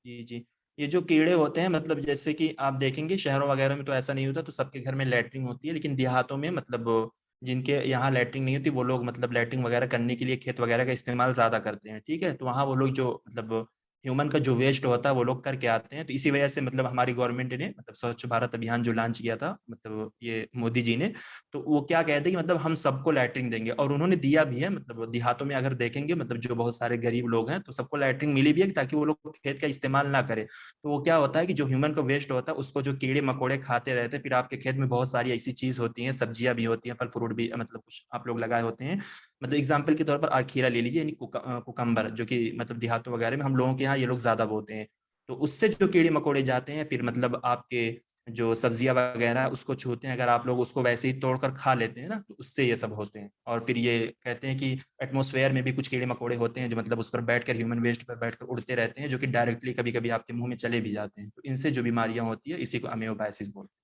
जी जी। ये जो कीड़े होते हैं मतलब जैसे कि आप देखेंगे शहरों वगैरह में तो ऐसा नहीं होता, तो सबके घर में लैट्रिन होती है, लेकिन देहातों में मतलब जिनके यहाँ लैट्रिन नहीं होती वो लोग मतलब लैट्रिन वगैरह करने के लिए खेत वगैरह का इस्तेमाल ज्यादा करते हैं। ठीक है, तो वहाँ वो लोग जो मतलब ह्यूमन का जो वेस्ट होता है वो लोग करके आते हैं। तो इसी वजह से मतलब हमारी गवर्नमेंट ने मतलब स्वच्छ भारत अभियान जो लॉन्च किया था मतलब ये मोदी जी ने, तो वो क्या कहते हैं कि मतलब हम सबको लैट्रिन देंगे, और उन्होंने दिया भी है। मतलब देहातों में अगर देखेंगे मतलब जो बहुत सारे गरीब लोग हैं तो सबको लैट्रिन मिली भी है, ताकि वो लोग खेत का इस्तेमाल ना करें। तो वो क्या होता है कि जो ह्यूमन का वेस्ट होता है उसको जो कीड़े मकोड़े खाते रहते हैं, फिर आपके खेत में बहुत सारी ऐसी चीज होती हैं, सब्जियां भी होती हैं, फल फ्रूट भी मतलब कुछ आप लोग लगाए होते हैं। मतलब एग्जाम्पल के तौर पर आप खीरा ले लीजिए, यानी कुकम्बर, जो कि मतलब देहातों वगैरह में हम लोगों के यहाँ ये लोग ज्यादा बोते हैं। तो उससे जो कीड़े मकोड़े जाते हैं फिर मतलब आपके जो सब्जियां वगैरह उसको छूते हैं, अगर आप लोग उसको वैसे ही तोड़कर खा लेते हैं ना, तो उससे ये सब होते हैं। और फिर ये कहते हैं कि एटमॉस्फेयर में भी कुछ कीड़े मकोड़े होते हैं जो मतलब उस पर बैठकर ह्यूमन वेस्ट पर बैठकर उड़ते रहते हैं, जो कि डायरेक्टली कभी कभी आपके मुंह में चले भी जाते हैं। तो इनसे जो बीमारियां होती है इसी को अमेओबायसिस बोलते हैं।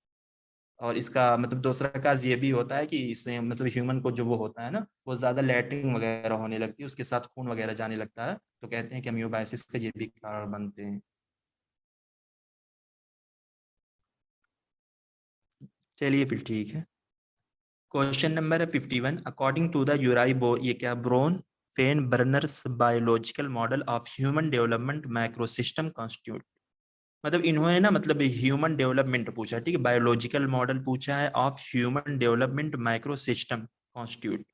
और इसका मतलब दूसरा काज ये भी होता है कि इससे मतलब ह्यूमन को जो वो होता है ना, वो ज्यादा लैट्रिन वगैरह होने लगती है, उसके साथ खून वगैरह जाने लगता है, तो कहते हैं कि अमियोबाइसिस का ये भी कारण बनते हैं। चलिए फिर ठीक है। क्वेश्चन नंबर है 51। अकॉर्डिंग टू द यूराइबो ये क्या Bronfenbrenner's biological model of human development microsystem constitute. मतलब इन्होंने ना मतलब ह्यूमन डेवलपमेंट पूछा है, ठीक है, बायोलॉजिकल मॉडल पूछा है of human development micro system constitute.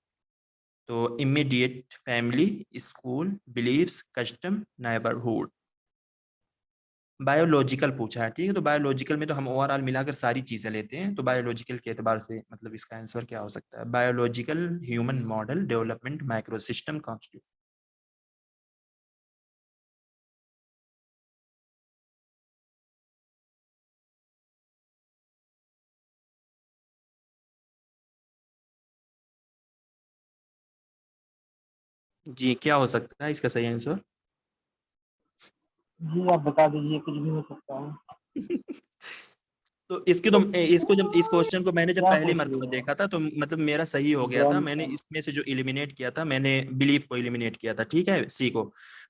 तो immediate family, school, beliefs, custom, neighbourhood. Biological पूछा है, ठीक है, तो बायोलॉजिकल में तो हम ओवरऑल मिलाकर सारी चीजें लेते हैं, तो बायोलॉजिकल के एतबार से मतलब इसका आंसर क्या हो सकता है? Biological human model development micro system constitute. जी, क्या हो सकता है इसका सही आंसर? जी आप बता दीजिए, कुछ भी हो सकता है। तो इसकी तो इसको जब इस क्वेश्चन को मैंने जब क्या पहली पूछ रही मरतबा है? देखा था तो मतलब मेरा सही हो गया था। ब्रोन मैंने फेन। इसमें से जो एलिमिनेट किया था, मैंने बिलीफ को एलिमिनेट किया था, ठीक है, सी को,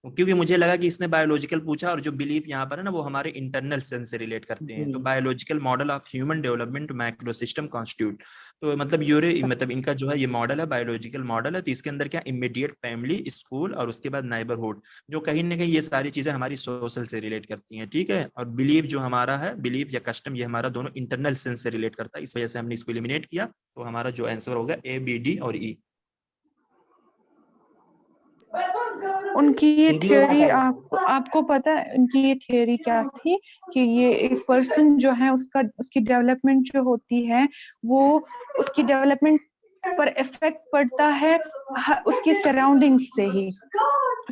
क्योंकि मुझे लगा कि इसने बायोलॉजिकल पूछा, और जो बिलीफ यहाँ पर है ना वो हमारे इंटरनल सेंस से रिलेट करते हैं। तो जी। Biological model of human development micro system constitute, तो मतलब यूरे मतलब इनका जो है ये मॉडल है, बायोलॉजिकल मॉडल है, तो इसके अंदर क्या इमीडिएट फैमिली, स्कूल और उसके बाद नाइबरहुड, जो कहीं ना कहीं ये सारी चीजें हमारी सोशल से रिलेट करती हैं, ठीक है। और बिलीव जो हमारा है, बिलीव या कस्टम, ये हमारा दोनों इंटरनल सेंस से रिलेट करता है, इस वजह से हमने इसको एलिमिनेट किया। तो हमारा जो आंसर होगा ए, बी, डी और ई। उनकी ये वीडियो थियोरी बताइए। आपको पता है उनकी ये थियोरी क्या थी कि ये एक पर्सन जो है उसकी डेवलपमेंट जो होती है वो उसकी डेवलपमेंट पर इफेक्ट पड़ता है उसकी सराउंडिंग्स से ही।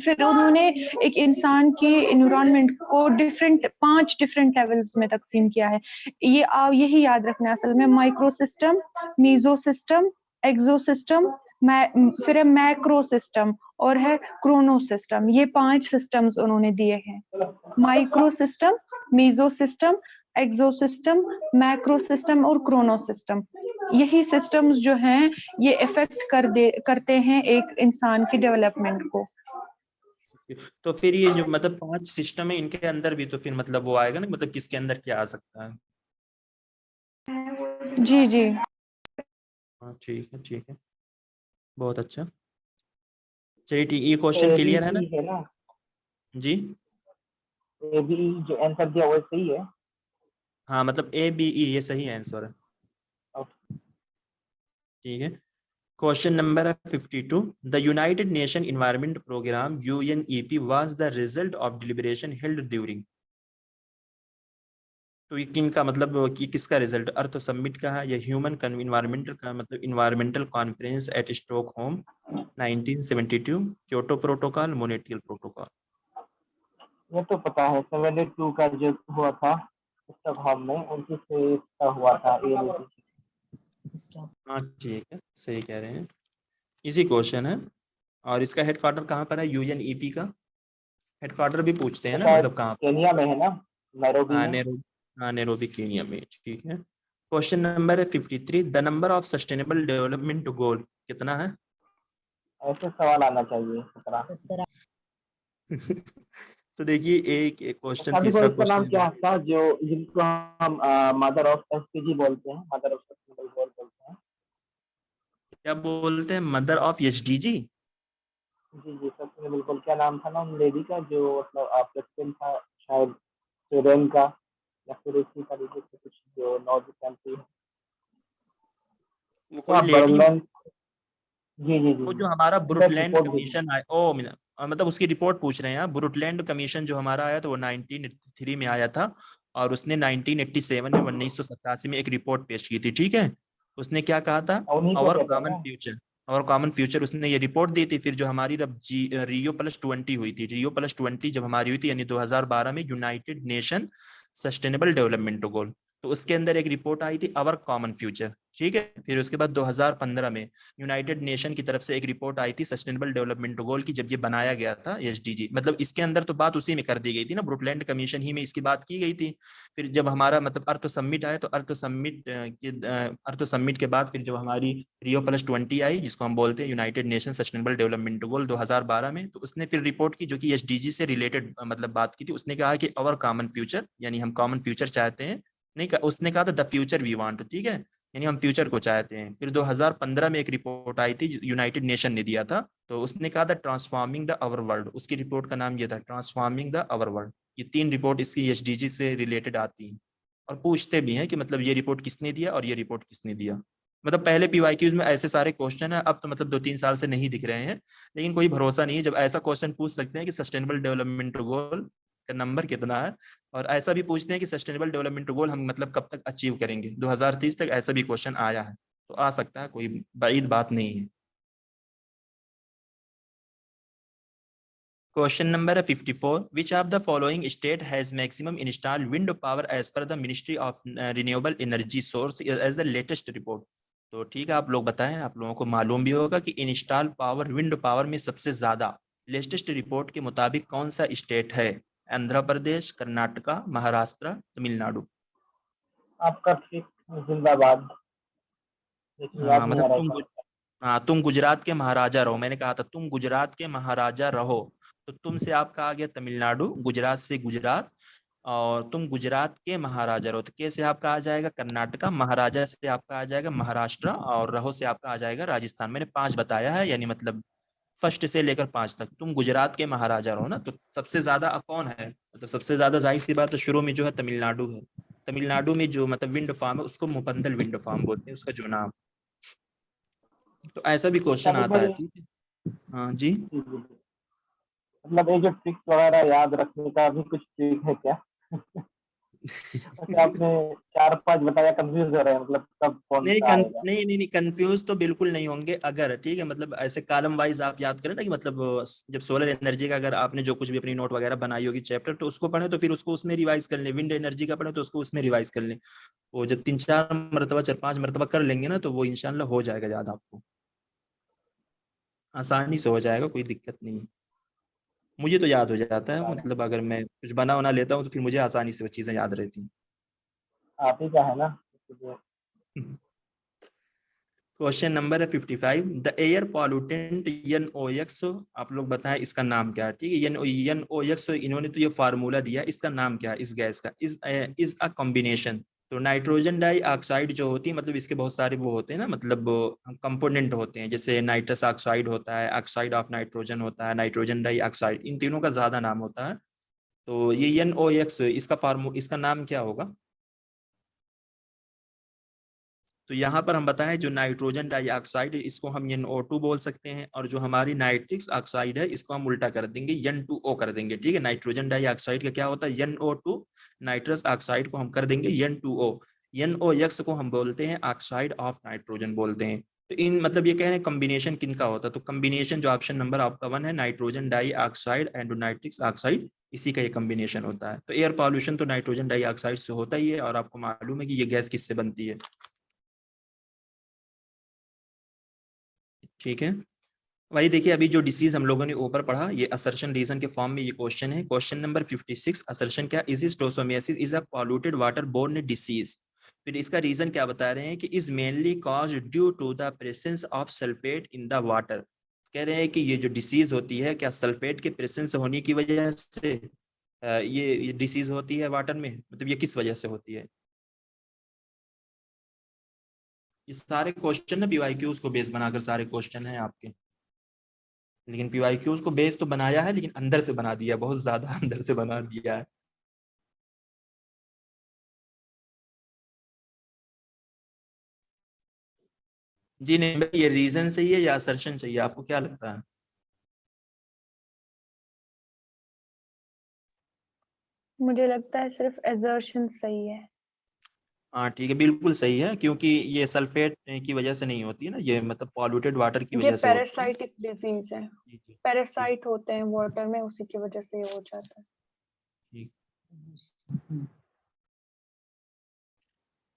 फिर उन्होंने एक इंसान के एनवायरनमेंट को 5 डिफरेंट लेवल्स में तकसीम किया है। यही याद रखना है असल में, माइक्रो सिस्टम, मीजो सिस्टम, एक्सो सिस्टम, फिर है मैक्रो सिस्टम और है क्रोनो सिस्टम। ये 5 सिस्टम्स उन्होंने दिए हैं, माइक्रो सिस्टम, मीजो सिस्टम, एक्सो सिस्टम, मैक्रो सिस्टम और क्रोनो सिस्टम। यही सिस्टम्स जो हैं ये इफेक्ट करते हैं एक इंसान की डेवलपमेंट को। तो फिर ये जो मतलब 5 सिस्टम है इनके अंदर भी तो फिर मतलब वो आएगा ना, मतलब किसके अंदर क्या आ सकता है। जी जी हाँ ठीक है, बहुत अच्छा। चलिए ठीक, ये क्वेश्चन क्लियर है ना। है ना, जी ए बी जो आंसर दिया वो सही है। हाँ, मतलब ABE ये सही आंसर है। ओके। ठीक है, question number 52। The united nation environment programme UNEP was the result of deliberation held during. तो ये किन का मतलब कि किसका रिजल्ट, अर्थ समिट का है या ह्यूमन इन्वायरमेंटल का, मतलब environmental conference at Stockholm 1972, Kyoto protocol, Montreal protocol. ये तो पता है 72 का जो हुआ था स्टॉकहोम में 29 से इसका हुआ था ये। हाँ ठीक है, सही कह रहे हैं, इसी क्वेश्चन है। और इसका हेडक्वार्टर कहाँ पर है, UNEP का हेडक्वार्टर भी पूछते हैं ना, शायद मतलब कहाँ। केनिया में है ना, नैरोबी हाँ में। नेहरू, हाँ नेरोबी केनिया में, ठीक है। Question number 53। The number of sustainable development गोल कितना है। ऐसे सवाल आना चाहिए 17। 17। तो देखिए एक क्वेश्चन, अच्छा देखो तीसरा इसका नाम क्वेश्चन क्या था जो जिसको हम मदर ऑफ एसपीजी बोलते हैं, मदर ऑफ सस्टेनेबल गोल बोलते हैं। क्या बोलते हैं, मदर ऑफ SDG। जी जी, सस्टेनेबल गोल क्या नाम था ना उन लेडी का जो मतलब प्रेसिडेंट था शायद स्वीडन का, या फिर इसी तरीके से कुछ जो नॉर्थ कंट्री है। वो तो कोई आप लेडी, बर्लैंड। जी जी जी वो जो जी, हमारा उधर ब्रुटलैंड रिपोर्ट देखी। कमीशन आया, मतलब उसकी रिपोर्ट पूछ रहे हैं आप। ब्रुटलैंड कमीशन जो हमारा आया था वो 1983 में आया था, और उसने 1987 में 1987 में एक रिपोर्ट पेश की थी, ठीक है। उसने क्या कहा था, उन्हीं को आवर कहते हैं कॉमन ना। फ्यूचर, और कॉमन फ्यूचर, उसने ये रिपोर्ट दी थी। फिर जो हमारी जब Rio+20 हुई थी, Rio+20 जब हमारी हुई थी यानी 2012 में, यूनाइटेड नेशन सस्टेनेबल डेवलपमेंट गोल, तो उसके अंदर एक रिपोर्ट आई थी आवर कॉमन फ्यूचर, ठीक है। फिर उसके बाद 2015 में यूनाइटेड नेशन की तरफ से एक रिपोर्ट आई थी सस्टेनेबल डेवलपमेंट गोल की, जब ये बनाया गया था SDG, मतलब इसके अंदर तो बात उसी में कर दी गई थी ना, ब्रुटलैंड कमीशन ही में इसकी बात की गई थी। फिर जब हमारा मतलब अर्थ समिट आया, तो अर्थ समिट के बाद फिर जब हमारी Rio+20 आई, जिसको हम बोलते हैं यूनाइटेड नेशन सस्टेनेबल डेवलपमेंट गोल 2012 में, तो उसने फिर रिपोर्ट की जो कि SDG से रिलेटेड मतलब बात की थी। उसने कहा कि अवर कॉमन फ्यूचर, यानी हम कॉमन फ्यूचर चाहते हैं, नहीं उसने कहा था द फ्यूचर वी वांट, ठीक है, यानी हम फ्यूचर को चाहते हैं। फिर 2015 में एक रिपोर्ट आई थी, यूनाइटेड नेशन ने दिया था, तो उसने कहा था ट्रांसफॉर्मिंग द अवर वर्ल्ड, उसकी रिपोर्ट का नाम ये था, ट्रांसफॉर्मिंग द अवर वर्ल्ड। ये 3 रिपोर्ट इसकी SDG से रिलेटेड आती हैं, और पूछते भी हैं कि मतलब ये रिपोर्ट किसने दिया और ये रिपोर्ट किसने दिया। मतलब पहले PYQs में ऐसे सारे क्वेश्चन है, अब तो मतलब 2-3 साल से नहीं दिख रहे हैं, लेकिन कोई भरोसा नहीं है, जब ऐसा क्वेश्चन पूछ सकते हैं कि सस्टेनेबल डेवलपमेंट गोल का नंबर कितना है, और ऐसा भी पूछते हैं कि सस्टेनेबल डेवलपमेंट गोल हम मतलब कब तक अचीव करेंगे, 2030 तक, ऐसा भी क्वेश्चन आया है, तो आ सकता है, कोई बाईद बात नहीं है। Question number 54। Which of the following state has maximum installed wind power as per the ministry of renewable energy source as the latest report. तो ठीक है, आप लोग बताएं, आप लोगों को मालूम भी होगा कि इंस्टॉल पावर, विंड पावर में सबसे ज्यादा लेटेस्ट रिपोर्ट के मुताबिक कौन सा स्टेट है, आंध्र प्रदेश, कर्नाटका, महाराष्ट्र, तमिलनाडु। आपका ठीक, जिंदाबाद। लेकिन याद हाँ नहीं आ मतलब रहा है। हाँ तुम गुजरात के महाराजा रहो, मैंने कहा था तुम गुजरात के महाराजा रहो, तो तुम से आपका आ गया तमिलनाडु, गुजरात से गुजरात, और तुम गुजरात के महाराजा रहो, तो कैसे आपका आ जाएगा कर्नाटका, महाराजा से आपका आ जाएगा महाराष्ट्र, और रहो से आपका आ जाएगा राजस्थान। मैंने 5 बताया है, यानी मतलब फर्स्ट से लेकर 5 तक तुम गुजरात के महाराजा रहो ना, तो सबसे ज्यादा अब कौन है, मतलब सबसे ज्यादा जाहिर सी बात है शुरू में जो है तमिलनाडु है। तमिलनाडु में जो मतलब विंड फार्म है उसको मुपंदल विंड फार्म बोलते हैं, उसका जो नाम, तो ऐसा भी अच्छा क्वेश्चन देखो आता है, ये। ठीक है। हाँ जी। जी जी जी। मतलब ये जो ट्रिक वगैरह याद रखने का भी कुछ ट्रिक है क्या? वैसे आपने 4-5 बताया, कंफ्यूज हो रहे हैं मतलब कब कौन नहीं सा आएगा। नहीं कंफ्यूज तो बिल्कुल नहीं होंगे अगर, ठीक है, मतलब ऐसे कॉलम वाइज आप याद करें ना कि मतलब जब सोलर एनर्जी का अगर आपने जो कुछ भी अपनी नोट वगैरह बनाई होगी चैप्टर, तो उसको पढ़े तो फिर उसको उसमें रिवाइज कर लें, विंड एनर्जी का पढ़े तो उसको उसमें रिवाइज कर लें। वो जब 3-4 मरतबा 4-5 मरतबा कर लेंगे ना, तो वो इंशाल्लाह हो जाएगा याद, आपको आसानी से हो जाएगा, कोई दिक्कत नहीं है। मुझे तो याद हो जाता है, मतलब अगर मैं कुछ बना बना लेता हूँ तो फिर मुझे आसानी से वो चीजें याद रहती आप ही का है ना, इसलिए। हैं। क्वेश्चन नंबर है 55, द एयर पॉल्यूटेंट NOx, आप लोग बताएं इसका नाम क्या है, ठीक है। NOx इन्होंने तो ये फार्मूला दिया, इसका नाम क्या है इस गैस का, इज अ कॉम्बिनेशन। तो नाइट्रोजन डाइऑक्साइड जो होती है, मतलब इसके बहुत सारे वो होते हैं ना, मतलब कंपोनेंट होते हैं, जैसे नाइट्रस ऑक्साइड होता है, ऑक्साइड ऑफ नाइट्रोजन होता है, नाइट्रोजन डाइऑक्साइड, इन तीनों का ज्यादा नाम होता है। तो ये NOx इसका नाम क्या होगा? तो यहाँ पर हम बताएं, जो नाइट्रोजन डाइऑक्साइड है इसको हम NO2 बोल सकते हैं, और जो हमारी नाइट्रिक्स ऑक्साइड है इसको हम उल्टा कर देंगे, N2O कर देंगे, ठीक है। नाइट्रोजन डाइऑक्साइड का क्या होता है NO2, नाइट्रस ऑक्साइड को हम कर देंगे N2O, NOx को हम बोलते हैं ऑक्साइड ऑफ नाइट्रोजन बोलते हैं। तो इन मतलब ये कह रहे हैं कॉम्बिनेशन किनका होता है, तो कॉम्बिनेशन जो ऑप्शन नंबर आपका 1 है, नाइट्रोजन डाइऑक्साइड एंड नाइट्रिक्स ऑक्साइड, इसी का ये कॉम्बिनेशन होता है। तो एयर पॉल्यूशन तो नाइट्रोजन डाइऑक्साइड से होता ही है, और आपको मालूम है कि ये गैस किससे बनती है, ठीक है। वही देखिए, अभी जो डिसीज हम लोगों ने ऊपर पढ़ा, ये असर्शन रीजन के फॉर्म में ये क्वेश्चन है। क्वेश्चन नंबर 56, असर्शन क्या, schistosomiasis is a polluted water borne disease. फिर इसका रीजन क्या बता रहे हैं कि is mainly cause due to the presence of sulphate in the water. कह रहे हैं कि ये जो डिसीज होती है, क्या सल्फेट के प्रेजेंस होने की वजह से ये डिसीज होती है वाटर में, मतलब ये किस वजह से होती है। ये सारे क्वेश्चन ना PYQs को बेस बनाकर सारे क्वेश्चन है आपके, लेकिन PYQs को बेस तो बनाया है, लेकिन अंदर से बना दिया, बहुत ज्यादा अंदर से बना दिया है। जी नहीं भाई, ये रीजन चाहिए या असर्शन चाहिए, आपको क्या लगता है? मुझे लगता है सिर्फ एजर्शन सही है। हाँ ठीक है, बिल्कुल सही है, क्योंकि ये सल्फेट की वजह से नहीं होती है ना, ये मतलब पॉल्यूटेड वाटर की ये वजह से होती है। पैरासाइटिक डिजीज है, जी जी जी, पैरासाइट होते हैं वाटर में, उसी की वजह से ये हो जाता है। ठीक।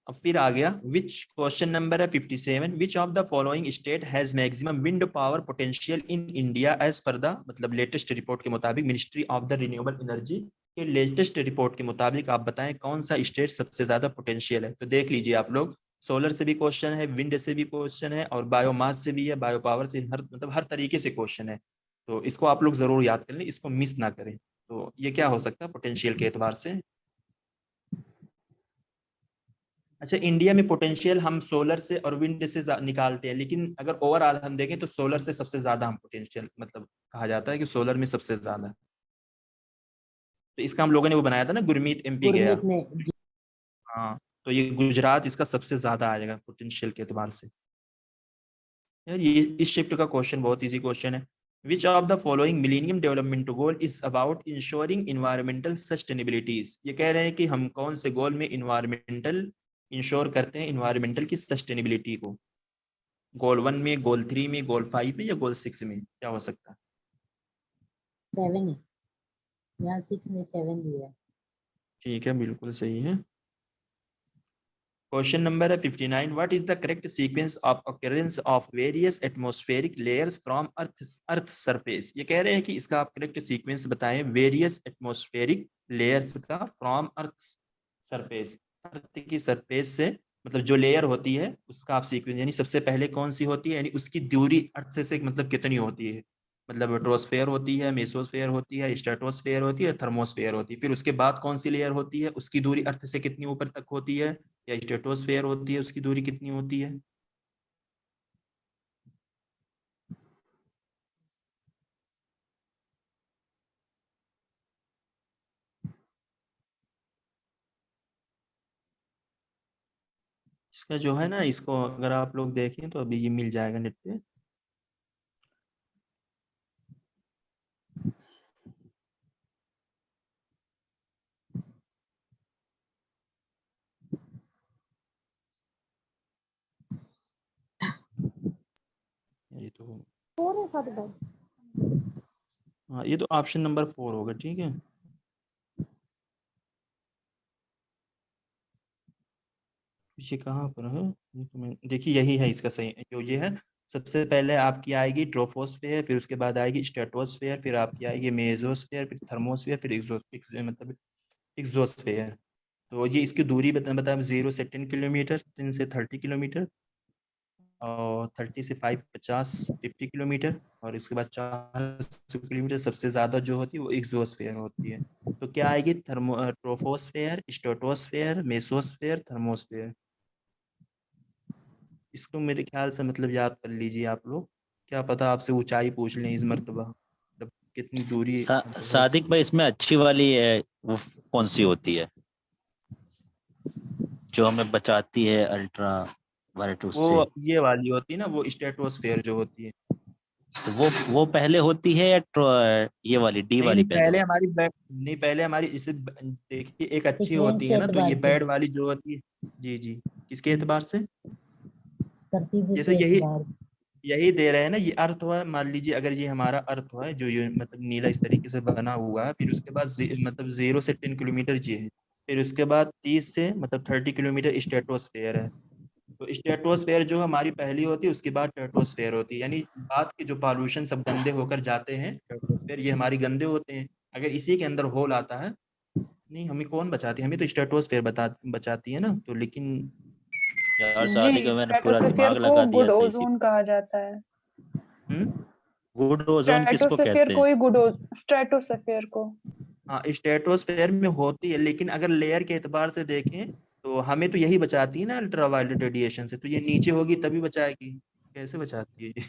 अब फिर आ गया, विच क्वेश्चन नंबर है 57, which of the following state has maximum wind power potential in India as per the, मतलब लेटेस्ट रिपोर्ट के मुताबिक, ministry of the renewable energy के लेटेस्ट रिपोर्ट के मुताबिक आप बताएं कौन सा स्टेट सबसे ज्यादा पोटेंशियल है। तो देख लीजिए आप लोग, सोलर से भी क्वेश्चन है, विंड से भी क्वेश्चन है, और बायोमास से भी है, बायो पावर से, हर मतलब हर तरीके से क्वेश्चन है। तो इसको आप लोग जरूर याद कर लें, इसको मिस ना करें। तो ये क्या हो सकता है पोटेंशियल के एतबार से? अच्छा, इंडिया में पोटेंशियल हम सोलर से और विंड से निकालते हैं, लेकिन अगर ओवरऑल हम देखें तो सोलर से सबसे ज्यादा हम पोटेंशियल, मतलब कहा जाता है कि सोलर में सबसे ज्यादा है। तो इसका हम लोगों ने वो बनाया था ना, गुरमीत MP गया। गुरमीत ने जी। हाँ, तो ये गुजरात इसका सबसे ज्यादा आएगा पोटेंशियल के एतबार से। यार ये इस शिफ्ट का क्वेश्चन बहुत इजी क्वेश्चन है। Which of the following millennium development goal is about ensuring environmental sustainabilities. ये कह रहे हैं कि हम कौन से गोल में इन्वायरमेंटल इंश्योर करते हैं, इन्वायरमेंटल की सस्टेनेबिलिटी को। गोल 1 में, गोल 3 में, गोल 5 में, या गोल 6 में, क्या हो सकता है? 7 है, यहाँ 6 ने 7 दिया। ठीक है, बिल्कुल सही है। क्वेश्चन नंबर है 59, what is the correct sequence of occurrence of various atmospheric layers from earth surface. ये कह रहे हैं कि इसका आप करेक्ट सीक्वेंस बताएं, वेरियस एटमॉस्फेरिक लेयर्स का फ्रॉम अर्थ सरफेस, अर्थ की सरफेस से, मतलब जो लेयर होती है उसका आप सीक्वेंस, यानी सबसे पहले कौन सी होती है, यानी उसकी दूरी अर्थ से मतलब कितनी होती है, मतलब ट्रोस्फेयर होती है, मेसोस्फेयर होती है, स्ट्रेटोस्फेयर होती है, थर्मोस्फेयर होती है, फिर उसके बाद कौन सी लेयर होती है, उसकी दूरी अर्थ से कितनी ऊपर तक होती है, या स्ट्रेटोस्फेयर होती है, उसकी दूरी कितनी होती है। इसका जो है ना, इसको अगर आप लोग देखें तो अभी ये मिल जाएगा नेट पे। हाँ, ये तो ऑप्शन नंबर 4 होगा। ठीक है, ये कहाँ पर है? ये तो मैं देखिए, यही है इसका सही जो ये है। सबसे पहले आपकी आएगी ट्रोपोस्फेयर, फिर उसके बाद आएगी स्ट्रेटोस्फेयर, फिर आपकी आएगी मेसोस्फेयर, फिर थर्मोस्फेयर, फिर मतलब एक्सोस्फेयर। तो ये इसकी दूरी बता 0 से 10 किलोमीटर, 10 से 30 किलोमीटर, और 30 से 50 किलोमीटर, और इसके बाद 400 किलोमीटर सबसे ज़्यादा जो होती है वो एक्सोस्फेयर होती है। तो क्या आएगी? Troposphere, stratosphere, mesosphere, thermosphere. इसको मेरे ख्याल से मतलब याद कर लीजिए आप लोग। क्या पता आपसे ऊंचाई पूछ लें इस मर्तबा, मतलब कितनी दूरी मतलब है सादिक भाई, इसमें अच्छी वाली है वो कौन सी होती है जो हमें बचाती है अल्ट्रा वायलेट उससे? वो ये वाली होती है ना, वो स्ट्रेटोस्फेयर जो होती है। तो वो पहले होती है या ये वाली डी नहीं वाली नहीं, पहले पहले होती हमारी बैड, नहीं पहले हमारी इसे देखिए एक अच्छी सीक्वेंस होती के है ना, तो एतबार ये से, बैड वाली जो होती है। जी जी, किसके एतबार से? तरतीब जैसे के यही एतबार से। यही दे रहे हैं ना, ये अर्थ है, मान लीजिए अगर ये हमारा अर्थ है जो ये मतलब नीला इस तरीके से बना हुआ है, फिर उसके बाद मतलब 0 से 10 किलोमीटर ये है, फिर उसके बाद 30 से मतलब 30 किलोमीटर स्ट्रेटोस्फेयर है। तो स्ट्रेटोस्फेयर जो हमारी पहली होती है, उसके बाद ट्रेटोस्फेयर होती है, यानी बात के जो पॉल्यूशन सब गंदे होकर जाते हैं स्ट्रेटोस्फेयर, ये हमारी गंदे होते हैं। अगर इसी के अंदर होल आता है, नहीं हमें कौन बचाती है? हमें तो स्ट्रेटोस्फेयर बचाती है ना। तो लेकिन यार जी, सादिक, मैंने पूरा स्ट्रेटोस्फेयर दिमाग को लगा दिया गुड था इसी ओजोन पे। कहा जाता है। हम्म गुड ओजोन किसको स्ट्रेटोस्फेयर कहते को हैं? ही स्ट्रेटोस्फेयर को। हाँ, स्ट्रेटोस्फेयर में होती है, लेकिन अगर लेयर के एतबार से देखें तो हमें तो यही बचाती है ना अल्ट्रावायलेट रेडिएशन से। तो ये नीचे होगी तभी बचाएगी, कैसे बचाती है ये?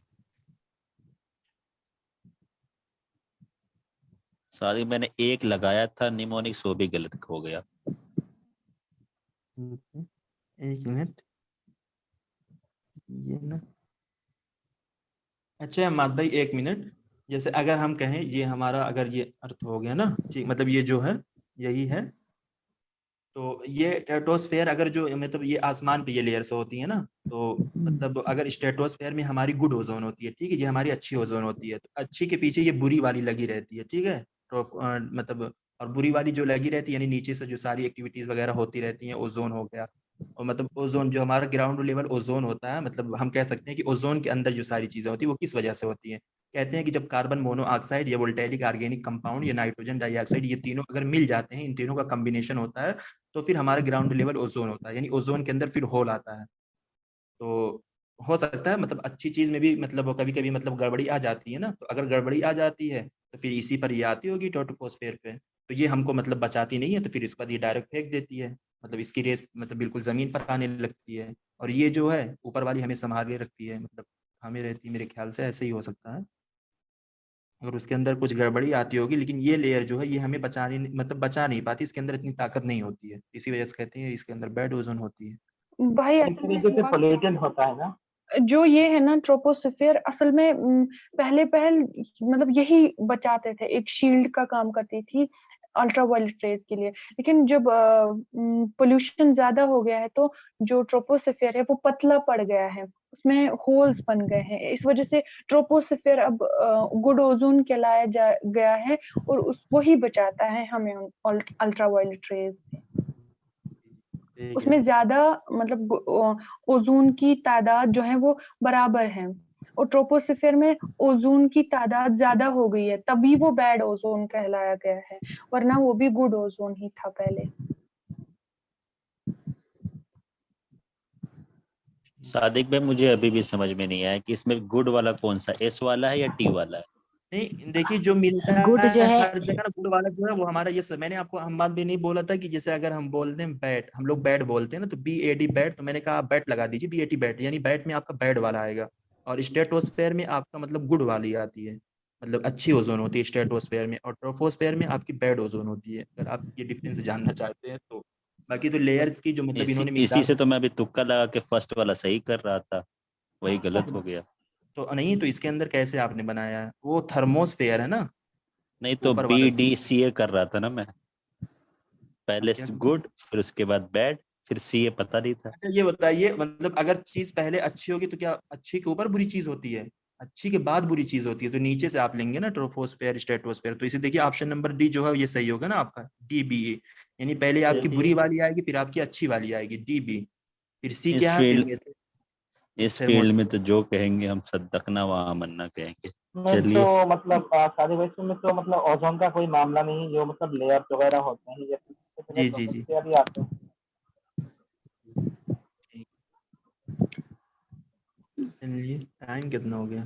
सादिक, मैंने एक लगाया था निमोनिक्स, वो भी गलत हो गया। ठीक है, एक मिनट, ये ना, अच्छा अहमद भाई एक मिनट। जैसे अगर हम कहें ये हमारा, अगर ये अर्थ हो गया ना, ठीक, मतलब ये जो है यही है। तो ये स्ट्रेटोस्फेयर अगर जो मतलब ये आसमान पे ये लेयर्स होती है ना, तो मतलब अगर स्ट्रेटोस्फेयर में हमारी गुड ओजोन होती है, ठीक है, ये हमारी अच्छी ओजोन होती है, तो अच्छी के पीछे ये बुरी वाली लगी रहती है। ठीक है, तो मतलब और बुरी वाली जो लगी रहती है, यानी नीचे से जो सारी एक्टिविटीज वगैरह होती रहती हैं, ओजोन हो गया, और मतलब ओजोन जो हमारा ग्राउंड लेवल ओजोन होता है, मतलब हम कह सकते हैं कि ओजोन के अंदर जो सारी चीजें होती है वो किस वजह से होती है। कहते हैं कि जब कार्बन मोनोऑक्साइड या वोल्टेनिक ऑर्गेनिक कंपाउंड या नाइट्रोजन डाइऑक्साइड, ये तीनों अगर मिल जाते हैं, इन तीनों का कॉम्बिनेशन होता है, तो फिर हमारा ग्राउंड लेवल ओजोन होता है, यानी ओजोन के अंदर फिर होल आता है। तो हो सकता है मतलब अच्छी चीज में भी मतलब कभी कभी मतलब गड़बड़ी आ जाती है ना, तो अगर गड़बड़ी आ जाती है तो फिर इसी पर ये आती होगी ट्रोपोस्फेयर पे। तो ये हमको मतलब बचाती नहीं है, तो फिर इसके बाद ये डायरेक्ट फेंक देती है, मतलब इसकी रेस मतलब बिल्कुल जमीन पर आने लगती है, और ये जो है ऊपर वाली हमें संभाल के रखती है, मतलब हमें रहती है। मेरे ख्याल से ऐसे ही हो सकता है, अगर उसके अंदर कुछ गड़बड़ी आती होगी, लेकिन ये लेयर जो है ये हमें मतलब बचा नहीं पाती, इसके अंदर इतनी ताकत नहीं होती है, इसी वजह से कहते हैं इसके अंदर बैड ओजोन होती है। भाई एक असल में तरीके से हुआ क्या, पोल्यूटेड होता है ना। जो ये है ना ट्रोपोस्फेयर, असल में पहले पहल मतलब यही बचाते थे, एक शील्ड का काम करती थी अल्ट्रावायलेट रेज के लिए। लेकिन जब पोल्यूशन ज्यादा हो गया है तो जो ट्रोपोस्फेयर है वो पतला पड़ गया है, उसमें होल्स बन गए हैं। इस वजह से ट्रोपोस्फेयर अब गुड ओजोन कहलाया गया है, और वही बचाता है हमें अल्ट्रावायलेट रेज से। ठीक है। उसमें ज्यादा मतलब ओजोन की तादाद जो है वो बराबर है, और ट्रोपोस्फेयर में ओजोन की तादाद ज्यादा हो गई है, तभी वो बैड ओजोन कहलाया गया है, वरना वो भी गुड ओजोन ही था पहले। सादिक भाई, मुझे अभी भी समझ में नहीं आया कि इसमें गुड वाला कौन सा, एस वाला है या टी वाला है? नहीं देखिए, जो मिलता गुड जो है है, हर जगह ना, गुड़ वाला जो है वो हमारा ये मैंने आपको हम बात भी नहीं बोला था कि जैसे अगर हम बोलते हैं बैट, हम लोग बैट बोलते हैं ना, तो BAD बैट, तो मैंने कहा बैट लगा दीजिए, BAT बैट, यानी बैट में आपका बैट वाला आएगा, और स्ट्रेटोस्फेयर में आपका मतलब गुड वाली आती है, मतलब अच्छी ओजोन होती है स्ट्रेटोस्फेयर में, और ट्रोपोस्फेयर में आपकी बैड ओजोन होती है, अगर आप ये डिफरेंस जानना चाहते हैं तो। बाकी तो लेयर्स की जो मतलब इसी इन्होंने इसी मिकदार, से तो मैं अभी तुक्का लगा के फर्स्ट वाला सही कर रहा था, वही गलत हो गया। तो नहीं, तो इसके अंदर कैसे आपने बनाया है? वो थर्मोस्फेयर है ना, नहीं तो ऊपर वाला। BDCA कर रहा था ना मैं, आप पहले क्या? गुड फिर उसके बाद बैड फिर CA पता नहीं था। अच्छा ये बताइए, मतलब अगर चीज पहले अच्छी होगी तो क्या अच्छी के ऊपर बुरी चीज होती है? अच्छी के बाद बुरी चीज होती है, तो नीचे से आप लेंगे ना ट्रोपोस्फेयर स्ट्रेटोस्फेयर, तो इसे देखिए ऑप्शन नंबर डी जो है ये सही होगा ना आपका, डी बी ए, यानी पहले आपकी बुरी वाली आएगी फिर आपकी अच्छी वाली आएगी, डी बी, फिर सी इस क्या है, फिर फील्ड इस फील्ड में तो जो कहेंगे हम सदकना वहाँ मन्ना कहेंगे। में तो चलिए, मतलब सारे वैसे में तो मतलब ओजोन का कोई मामला नहीं है, जो मतलब लेयर्स वगैरह होते हैं जैसे जी जी जी, ट्रोपोस्फियर ही आते हैं। ठीक। चलिए टाइम कितना हो गया,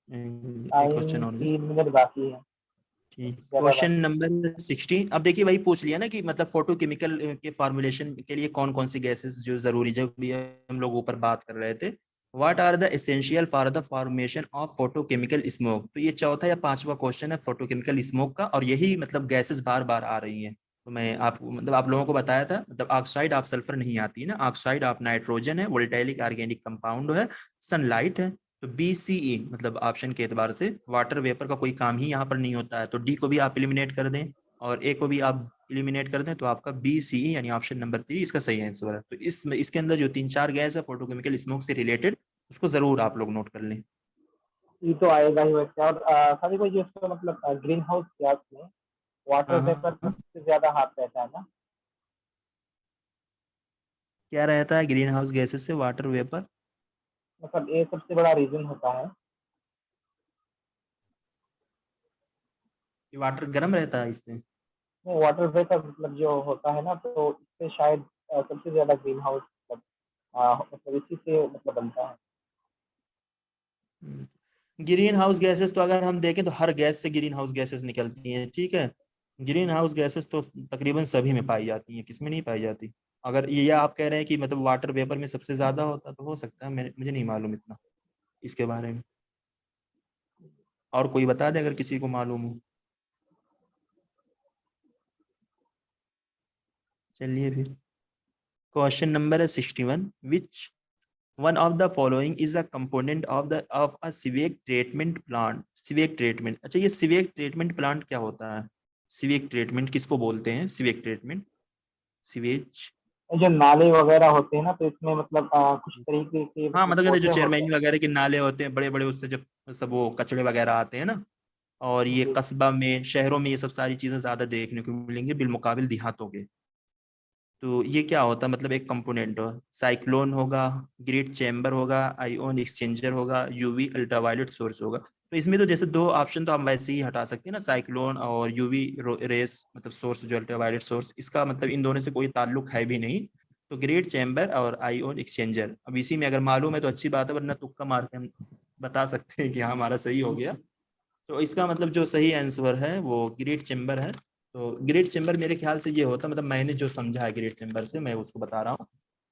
एक क्वेश्चन टाइम और है। 3 मिनट बाकी है, ठीक, ज्यादा क्वेश्चन बाकी। नंबर 16। अब देखिए वही पूछ लिया ना कि मतलब फोटोकेमिकल के फॉर्मुलेशन के लिए कौन कौन सी गैसेस जो जरूरी, जो भी हम लोग ऊपर बात कर रहे थे, what are the essential for the formation of photochemical smoke. तो ये चौथा या पांचवा क्वेश्चन है फोटोकेमिकल स्मोक का, और यही मतलब गैसेस बार बार आ रही हैं। तो मैं आपको मतलब आप लोगों को बताया था, मतलब ऑक्साइड ऑफ सल्फर नहीं आती है ना, ऑक्साइड ऑफ नाइट्रोजन है, वोल्टेलिक ऑर्गेनिक कंपाउंड है, सनलाइट है। तो बी सी ई मतलब ऑप्शन के एतबार से वाटर वेपर का कोई काम ही यहाँ पर नहीं होता है, तो डी को भी आप एलिमिनेट कर दें और ए को भी आप एलिमिनेट कर दें, तो आपका बी सी ई यानी ऑप्शन नंबर 3 इसका सही आंसर है। तो इसके अंदर जो 3-4 गैस है फोटोकेमिकल स्मोक से रिलेटेड, उसको जरूर आप लोग नोट कर लें। ये तो आएगा ही वैसे। और सारी कोई जो इसका मतलब ग्रीन हाउस गैस में वाटर हाँ हाँ वेपर हाँ। सबसे ज्यादा हाथ रहता है ना। क्या रहता है ग्रीन हाउस गैसेस से वाटर वेपर? मतलब ये सबसे बड़ा रीजन होता है। वाटर गर्म रहता है इससे? नहीं, वाटर वेपर मतलब जो होता है ना, तो इससे शायद सबसे ज्यादा ग्रीन हाउस मतलब इसी से मतलब बनता है। ग्रीन हाउस गैसेस तो अगर हम देखें तो हर गैस से ग्रीन हाउस गैसेस निकलती हैं, ठीक है। ग्रीन हाउस गैसेस तो तकरीबन सभी में पाई जाती हैं, किसमें नहीं पाई जाती। अगर ये या आप कह रहे हैं कि मतलब वाटर वेपर में सबसे ज्यादा होता, तो हो सकता है, मुझे नहीं मालूम इतना इसके बारे में। और कोई बता दे अगर किसी को मालूम हो। चलिए फिर क्वेश्चन नंबर है 61, विच one of the following is a component of a sewage treatment plant. Sewage treatment, अच्छा ये सीवेज ट्रीटमेंट प्लांट क्या होता है? सीवेज ट्रीटमेंट किसको बोलते हैं? Sewage treatment, sewage. ये जो नाले वगैरह होते हैं ना, तो इसमें मतलब कुछ तरीके के हाँ मतलब मतलब कहते हैं जो पोधे होते चेयरमैनी हैं। वगैरह के नाले होते हैं बड़े बड़े, उससे जब सब वो कचड़े वगैरह आते हैं ना, और ये जी। कस्बा में शहरों में ये सब सारी चीजें ज्यादा देखने को मिलेंगी बिलमुकाबिल देहातों के। तो ये क्या होता है, मतलब एक कंपोनेंट हो, साइक्लोन होगा, ग्रेट चैम्बर होगा, आईओन एक्सचेंजर होगा, यूवी अल्ट्रावायलेट सोर्स होगा। तो इसमें तो जैसे दो ऑप्शन तो हम वैसे ही हटा सकते हैं ना, साइक्लोन और यूवी रेस, मतलब सोर्स जो अल्ट्रावायलेट सोर्स, इसका मतलब इन दोनों से कोई ताल्लुक है भी नहीं। तो ग्रेट चैम्बर और आईओन एक्सचेंजर, अब इसी में अगर मालूम है तो अच्छी बात है, वरना तुक्का मार के हम बता सकते हैं कि हाँ हमारा सही हो गया। तो इसका मतलब जो सही आंसर है वो ग्रेट चेम्बर है। तो ग्रेट चेम्बर मेरे ख्याल से ये होता, मतलब मैंने जो समझा है ग्रेट चेम्बर से मैं उसको बता रहा हूँ।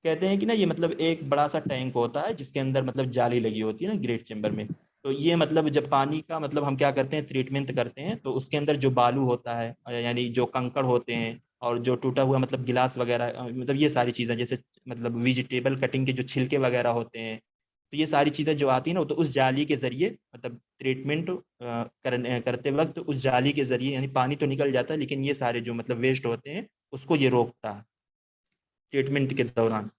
कहते हैं कि ना ये मतलब एक बड़ा सा टैंक होता है जिसके अंदर मतलब जाली लगी होती है ना ग्रेट चेम्बर में। तो ये मतलब जब पानी का मतलब हम क्या करते हैं ट्रीटमेंट करते हैं, तो उसके अंदर जो बालू होता है यानी जो कंकड़ होते हैं, और जो टूटा हुआ मतलब गिलास वगैरह मतलब ये सारी चीज़ें, जैसे मतलब वेजिटेबल कटिंग के जो छिलके वगैरह होते हैं, तो ये सारी चीज़ें जो आती है ना, तो उस जाली के जरिए मतलब ट्रीटमेंट करते वक्त उस जाली के जरिए, यानी पानी तो निकल जाता है लेकिन ये सारे जो मतलब वेस्ट होते हैं उसको ये रोकता है ट्रीटमेंट के दौरान।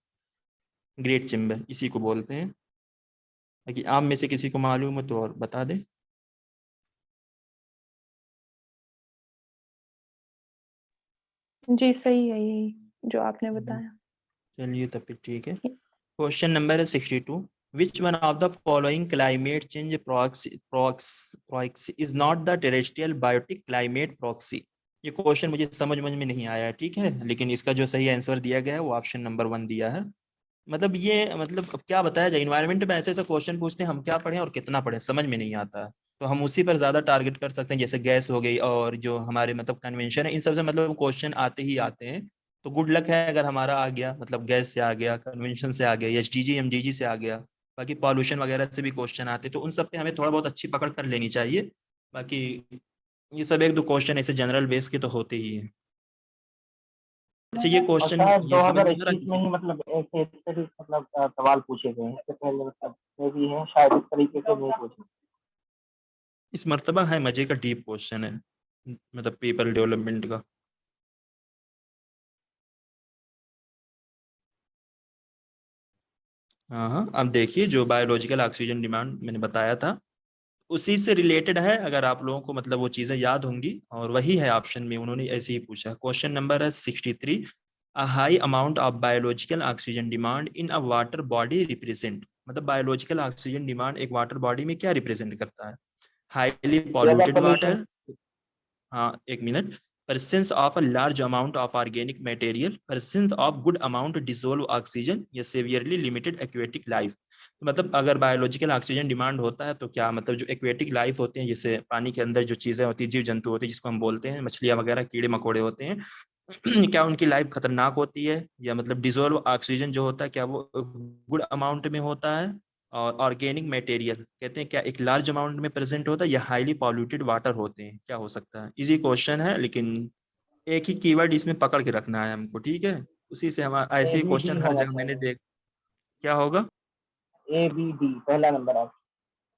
ग्रेट चेम्बर इसी को बोलते हैं। ताकि आप में से किसी को मालूम हो तो और बता दें। जी सही है यही जो आपने बताया। चलिए तब फिर ठीक है। क्वेश्चन नंबर है 62, which one of the following climate change proxy is not the terrestrial biotic climate proxy. ये क्वेश्चन मुझे समझ में नहीं आया है, ठीक है, लेकिन इसका जो सही आंसर दिया गया है वो ऑप्शन नंबर 1 दिया है। मतलब ये मतलब अब क्या बताया जाए, इन्वायरमेंट में ऐसे ऐसे क्वेश्चन पूछते हैं, हम क्या पढ़ें और कितना पढ़ें समझ में नहीं आता है। तो हम उसी पर ज्यादा टारगेट कर सकते हैं, जैसे गैस हो गई और जो हमारे मतलब कन्वेंशन है, इन सबसे मतलब क्वेश्चन आते ही आते हैं। तो गुड लक है अगर हमारा आ गया, मतलब गैस से आ गया, कन्वेंशन से आ गया, एसडीजी एमडीजी से आ गया। बाकी पॉल्यूशन वगैरह से भी क्वेश्चन आते, तो उन सब पे हमें थोड़ा बहुत अच्छी पकड़ कर लेनी चाहिए। बाकी ये सब एक दो क्वेश्चन ऐसे जनरल बेस के तो होते ही हैं। अच्छा ये और क्वेश्चन शायद ये समझ में आ रहा 2021 में किसी ही को? मतलब ऐसे इस मतलब सवाल पूछे गए हैं, इससे पहले मतलब जो भी है शायद इस तरीके से नहीं पूछे। इस मर्तबा है मजे का डीप क्वेश्चन है, मतलब पीपल डेवलपमेंट का। हाँ हाँ, अब देखिए जो बायोलॉजिकल ऑक्सीजन डिमांड मैंने बताया था, उसी से रिलेटेड है, अगर आप लोगों को मतलब वो चीजें याद होंगी, और वही है ऑप्शन में, उन्होंने ऐसे ही पूछा। क्वेश्चन नंबर है 63, a high amount of biological oxygen demand in a water body represent, मतलब बायोलॉजिकल ऑक्सीजन डिमांड एक वाटर बॉडी में क्या रिप्रेजेंट करता है? हाईली ज्यादा पॉल्यूटेड पोल्यूशन। वाटर, हाँ एक minute, presence of a large amount of organic material, presence of good amount dissolved oxygen या severely limited aquatic life। तो मतलब अगर बायोलॉजिकल ऑक्सीजन डिमांड होता है तो क्या मतलब जो एक्वेटिक लाइफ होते हैं, जैसे पानी के अंदर जो चीजें होती है, जीव जंतु होते हैं जिसको हम बोलते हैं मछलियां वगैरह, कीड़े मकोड़े होते हैं, क्या उनकी लाइफ खतरनाक होती है? या मतलब डिजोल्व ऑक्सीजन जो होता है क्या वो गुड अमाउंट में होता है? और ऑर्गेनिक मटेरियल कहते हैं क्या एक लार्ज अमाउंट में प्रेजेंट होता है, या हाईली पॉल्यूटेड वाटर होते हैं? क्या हो सकता है? इजी क्वेश्चन है, लेकिन एक ही कीवर्ड इसमें पकड़ के रखना है हमको, ठीक है? उसी से हम ऐसे ए ही बी डी क्वेश्चन हर होना जगह मैंने चाहिए। देख। क्या होगा? ABD पहला नंबर ऑप्शन।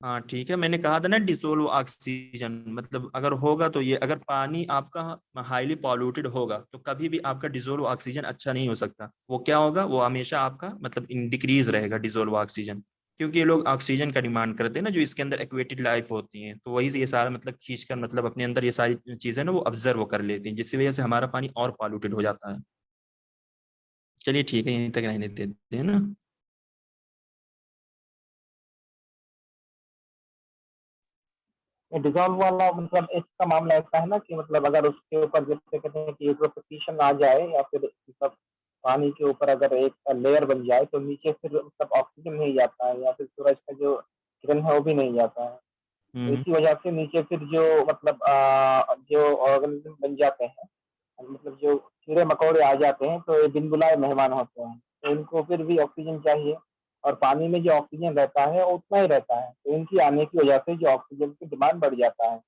हाँ ठीक है, मैंने कहा था ना डिसोल्व ऑक्सीजन, मतलब अगर होगा तो ये, अगर पानी आपका हाईली पॉल्यूटेड होगा तो कभी भी आपका डिसोल्व ऑक्सीजन अच्छा नहीं हो सकता। वो क्या होगा? वो हमेशा आपका मतलब डिक्रीज रहेगा डिसोल्व ऑक्सीजन, क्योंकि ये लोग ऑक्सीजन का डिमांड करते हैं ना, जो इसके अंदर एक्वेटिक लाइफ होती है, तो वही से ये सारा मतलब खींच कर मतलब अपने अंदर ये सारी चीजें ना वो ऑब्जर्व कर लेती हैं, जिसकी वजह से हमारा पानी और पॉल्यूटेड हो जाता है। चलिए ठीक है, यहीं तक रहने देते हैं ना। डिजॉल्व वाला मतलब इसका मामला ऐसा है ना कि मतलब अगर उसके ऊपर जैसे कहते हैं कि एक प्रोपोगेशन आ जाए या फिर मतलब पानी के ऊपर अगर एक लेयर बन जाए तो नीचे फिर मतलब ऑक्सीजन नहीं जाता है या फिर सूरज का जो किरण है वो भी नहीं जाता है। तो हम्म। इसी वजह से नीचे फिर जो मतलब जो ऑर्गेनिज्म बन जाते हैं, मतलब जो कीड़े मकोड़े आ जाते हैं तो ये बिन बुलाए मेहमान होते हैं, तो इनको फिर भी ऑक्सीजन चाहिए, और पानी में जो ऑक्सीजन रहता है वो उतना ही रहता है, तो इनकी आने की वजह से जो ऑक्सीजन की डिमांड बढ़ जाता है।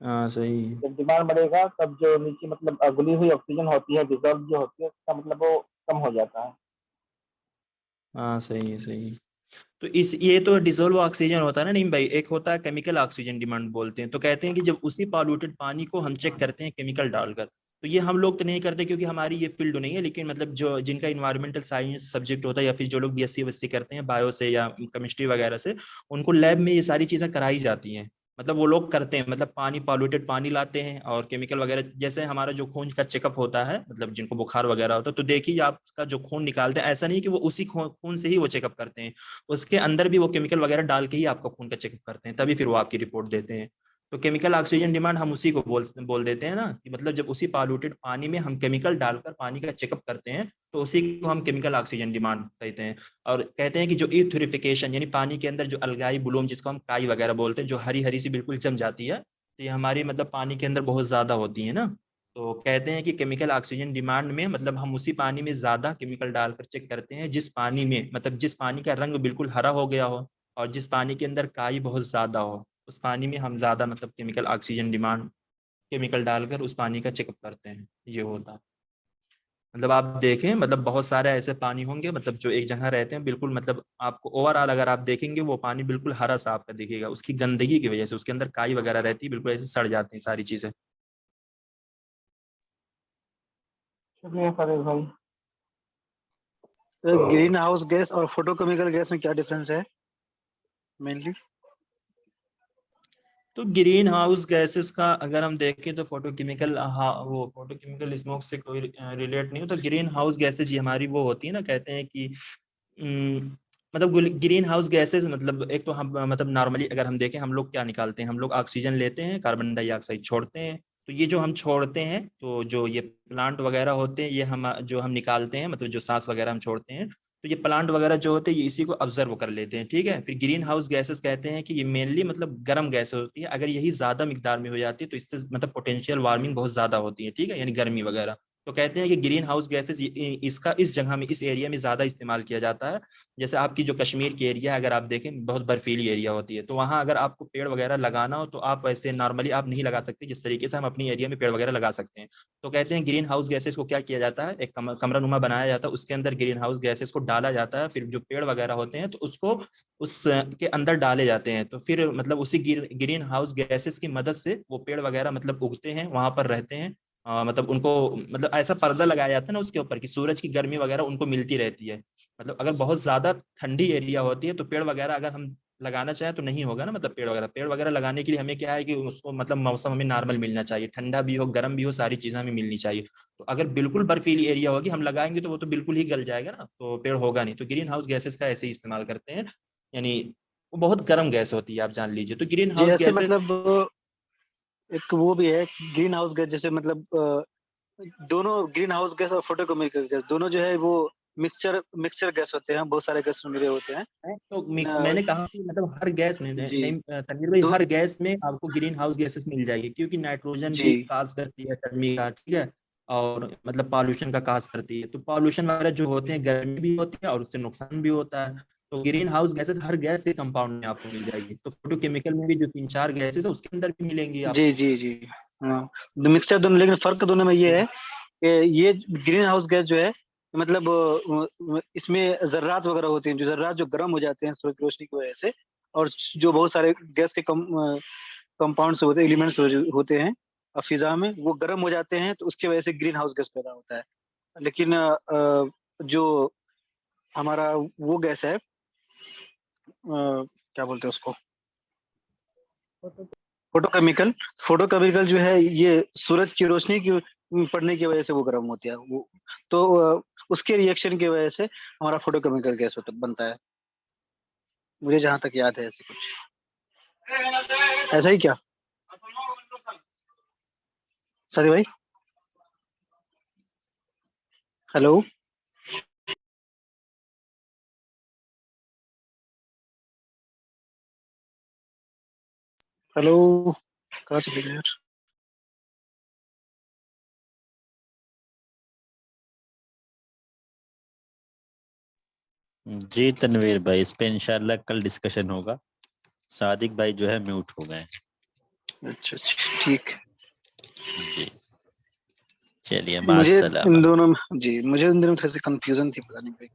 हाँ सही है। जब डिमांड बढ़ेगा तब जो नीचे मतलब घुली हुई ऑक्सीजन होती है, डिजॉल्व जो होती है, उसका मतलब वो कम हो जाता है। हाँ सही है, सही है। तो इस ये तो डिसोल्व ऑक्सीजन होता है ना नहीं भाई, एक होता है केमिकल ऑक्सीजन डिमांड बोलते हैं। तो कहते हैं कि जब उसी पॉल्यूटेड पानी को हम चेक करते हैं केमिकल डालकर, तो ये हम लोग तो नहीं करते क्योंकि हमारी ये फील्ड नहीं है, लेकिन मतलब जो जिनका इन्वायरमेंटल साइंस सब्जेक्ट होता है, या फिर जो लोग बीएससी वस्सी करते हैं बायो से या केमिस्ट्री वगैरह से, उनको लैब में ये सारी चीजें कराई जाती हैं। मतलब वो लोग करते हैं, मतलब पानी पॉल्यूटेड पानी लाते हैं और केमिकल वगैरह, जैसे हमारा जो खून का चेकअप होता है, मतलब जिनको बुखार वगैरह होता है, तो देखिए आपका जो खून निकालते हैं, ऐसा नहीं कि वो उसी खून से ही वो चेकअप करते हैं, उसके अंदर भी वो केमिकल वगैरह डाल के ही आपका खून का चेकअप करते हैं, तभी फिर वो आपकी रिपोर्ट देते हैं। तो केमिकल ऑक्सीजन डिमांड हम उसी को बोल देते हैं ना, कि मतलब जब उसी पॉल्यूटेड पानी में हम केमिकल डालकर पानी का चेकअप करते हैं तो उसी को हम केमिकल ऑक्सीजन डिमांड कहते हैं। और कहते हैं कि जो यूथ्रिफिकेशन यानी पानी के अंदर जो अलगाई बुलूम, जिसको हम काई वगैरह बोलते हैं, जो हरी हरी सी बिल्कुल जम जाती है, तो ये हमारी मतलब पानी के अंदर बहुत ज्यादा होती है ना। तो कहते हैं कि केमिकल ऑक्सीजन डिमांड में मतलब हम उसी पानी में ज्यादा केमिकल डालकर चेक करते हैं, जिस पानी में मतलब जिस पानी का रंग बिल्कुल हरा हो गया हो और जिस पानी के अंदर काई बहुत ज्यादा हो, उस पानी में हम ज्यादा मतलब केमिकल ऑक्सीजन डिमांड केमिकल डालकर उस पानी का चेकअप करते हैं। ये होता है। मतलब आप देखें, मतलब बहुत सारे ऐसे पानी होंगे मतलब जो एक जगह रहते हैं बिल्कुल, मतलब आपको ओवरऑल अगर आप देखेंगे वो पानी बिल्कुल हरा सा आपका दिखेगा, उसकी गंदगी की वजह से, उसके अंदर काई वगैरह रहती है, बिल्कुल ऐसे सड़ जाती हैं सारी चीजें। शुक्रिया फरीद भाई। तो ग्रीन हाउस गैस और फोटोकेमिकल गैस में क्या डिफरेंस है मेनली? तो ग्रीन हाउस गैसेस का अगर हम देखें तो फोटोकेमिकल, हाँ वो फोटोकेमिकल स्मोक से कोई रिलेट नहीं हो। तो ग्रीन हाउस गैसेस ये हमारी वो होती है ना, कहते हैं कि मतलब ग्रीन हाउस गैसेस मतलब एक तो हम मतलब नॉर्मली अगर हम देखें, हम लोग क्या निकालते हैं, हम लोग ऑक्सीजन लेते हैं, कार्बन डाइऑक्साइड छोड़ते हैं। तो ये जो हम छोड़ते हैं, तो जो ये प्लांट वगैरह होते हैं, ये हम जो हम निकालते हैं, मतलब जो सांस वगैरह हम छोड़ते हैं, तो ये प्लांट वगैरह जो होते हैं ये इसी को ऑब्जर्व कर लेते हैं, ठीक है। फिर ग्रीन हाउस गैसेस कहते हैं कि ये मेनली मतलब गर्म गैस होती है, अगर यही ज्यादा मिकदार में हो जाती है तो इससे मतलब पोटेंशियल वार्मिंग बहुत ज्यादा होती है, ठीक है, यानी गर्मी वगैरह। तो कहते हैं कि ग्रीन हाउस गैसेस इसका इस जगह में इस एरिया में ज्यादा इस्तेमाल किया जाता है। जैसे आपकी जो कश्मीर की एरिया है, अगर आप देखें बहुत बर्फीली एरिया होती है, तो वहां अगर आपको पेड़ वगैरह लगाना हो तो आप ऐसे नॉर्मली आप नहीं लगा सकते जिस तरीके से हम अपनी एरिया में पेड़ वगैरह लगा सकते हैं। तो कहते हैं ग्रीन हाउस गैसेस को क्या किया जाता है, एक कमरा नुमा बनाया जाता है, उसके अंदर ग्रीन हाउस गैसेस को डाला जाता है, फिर जो पेड़ वगैरह होते हैं तो उसको उस के अंदर डाले जाते हैं, तो फिर मतलब उसी ग्रीन हाउस गैसेस की मदद से वो पेड़ वगैरह मतलब उगते हैं, वहां पर रहते हैं। मतलब उनको मतलब ऐसा पर्दा लगाया जाता है ना उसके ऊपर कि सूरज की गर्मी वगैरह उनको मिलती रहती है। मतलब अगर बहुत ज्यादा ठंडी एरिया होती है तो पेड़ वगैरह अगर हम लगाना चाहे तो नहीं होगा ना, मतलब पेड़ वगैरह लगाने के लिए हमें क्या है कि उसको मतलब मौसम हमें नॉर्मल मिलना चाहिए, ठंडा भी हो गर्म भी हो, सारी चीजें हमें मिलनी चाहिए। तो अगर बिल्कुल बर्फीली एरिया होगी हम लगाएंगे तो वो तो बिल्कुल ही गल जाएगा ना, तो पेड़ होगा नहीं। तो ग्रीन हाउस गैसेस का ऐसे ही इस्तेमाल करते हैं, यानी वो बहुत गर्म गैस होती है, आप जान लीजिए। तो ग्रीन जी हाउस ऐसे गैसेस मतलब एक वो भी है ग्रीन हाउस गैस, जैसे मतलब दोनों ग्रीन हाउस गैस और फोटोकेमिकल गैस दोनों जो है वो मिक्सचर गैस होते हैं, बहुत सारे गैस मिले होते हैं। तो न, मैंने कहा कि मतलब हर गैस में जी नहीं तनवीर भाई, दो हर गैस में आपको ग्रीन हाउस गैसेस मिल जाएगी, क्योंकि नाइट्रोजन जी भी काज करती है गर्मी का, ठीक है, और मतलब पॉल्यूशन का काज करती है। तो पॉल्यूशन वगैरह जो होते हैं गर्मी भी होती है और उससे नुकसान भी होता है। तो ग्रीन हाउस गैसेस हर गैस के कंपाउंड में आपको मिल जाएगी। तो फोटोकेमिकल में भी जो 3-4 गैसेस है उसके अंदर भी मिलेंगी जी आपको। जी जी हाँ, मिक्सचर दोनों, लेकिन फर्क दोनों में ये है कि ये ग्रीन हाउस गैस जो है मतलब इसमें जर्रात वगैरह होते हैं, जो जर्रात जो गर्म हो जाते हैं सूरज की रोशनी की वजह से, और जो बहुत सारे गैस के कंपाउंड्स होते हैं, एलिमेंट्स होते हैं फिजा में, वो गर्म हो जाते हैं, तो उसकी वजह से ग्रीन हाउस गैस पैदा होता है। लेकिन जो हमारा वो गैस है क्या बोलते हैं उसको, फोटोकेमिकल, फोटोकेमिकल जो है ये सूरज की रोशनी की पड़ने की वजह से वो गर्म होती है वो, तो उसके रिएक्शन की वजह से हमारा फोटोकेमिकल गैस बनता है, मुझे जहां तक याद है ऐसे कुछ, ऐसा ही क्या सॉरी भाई। हेलो हेलो, कहाँ चले गए यार। जी तनवीर भाई, इस पे इंशाल्लाह कल डिस्कशन होगा। सादिक भाई जो है म्यूट हो गए। अच्छा अच्छा ठीक है। जी चलिए, मुझे मास्सलाम। इन दोनों में जी मुझे इन दोनों में थोड़ी सी कंफ्यूजन थी, पता नहीं भाई।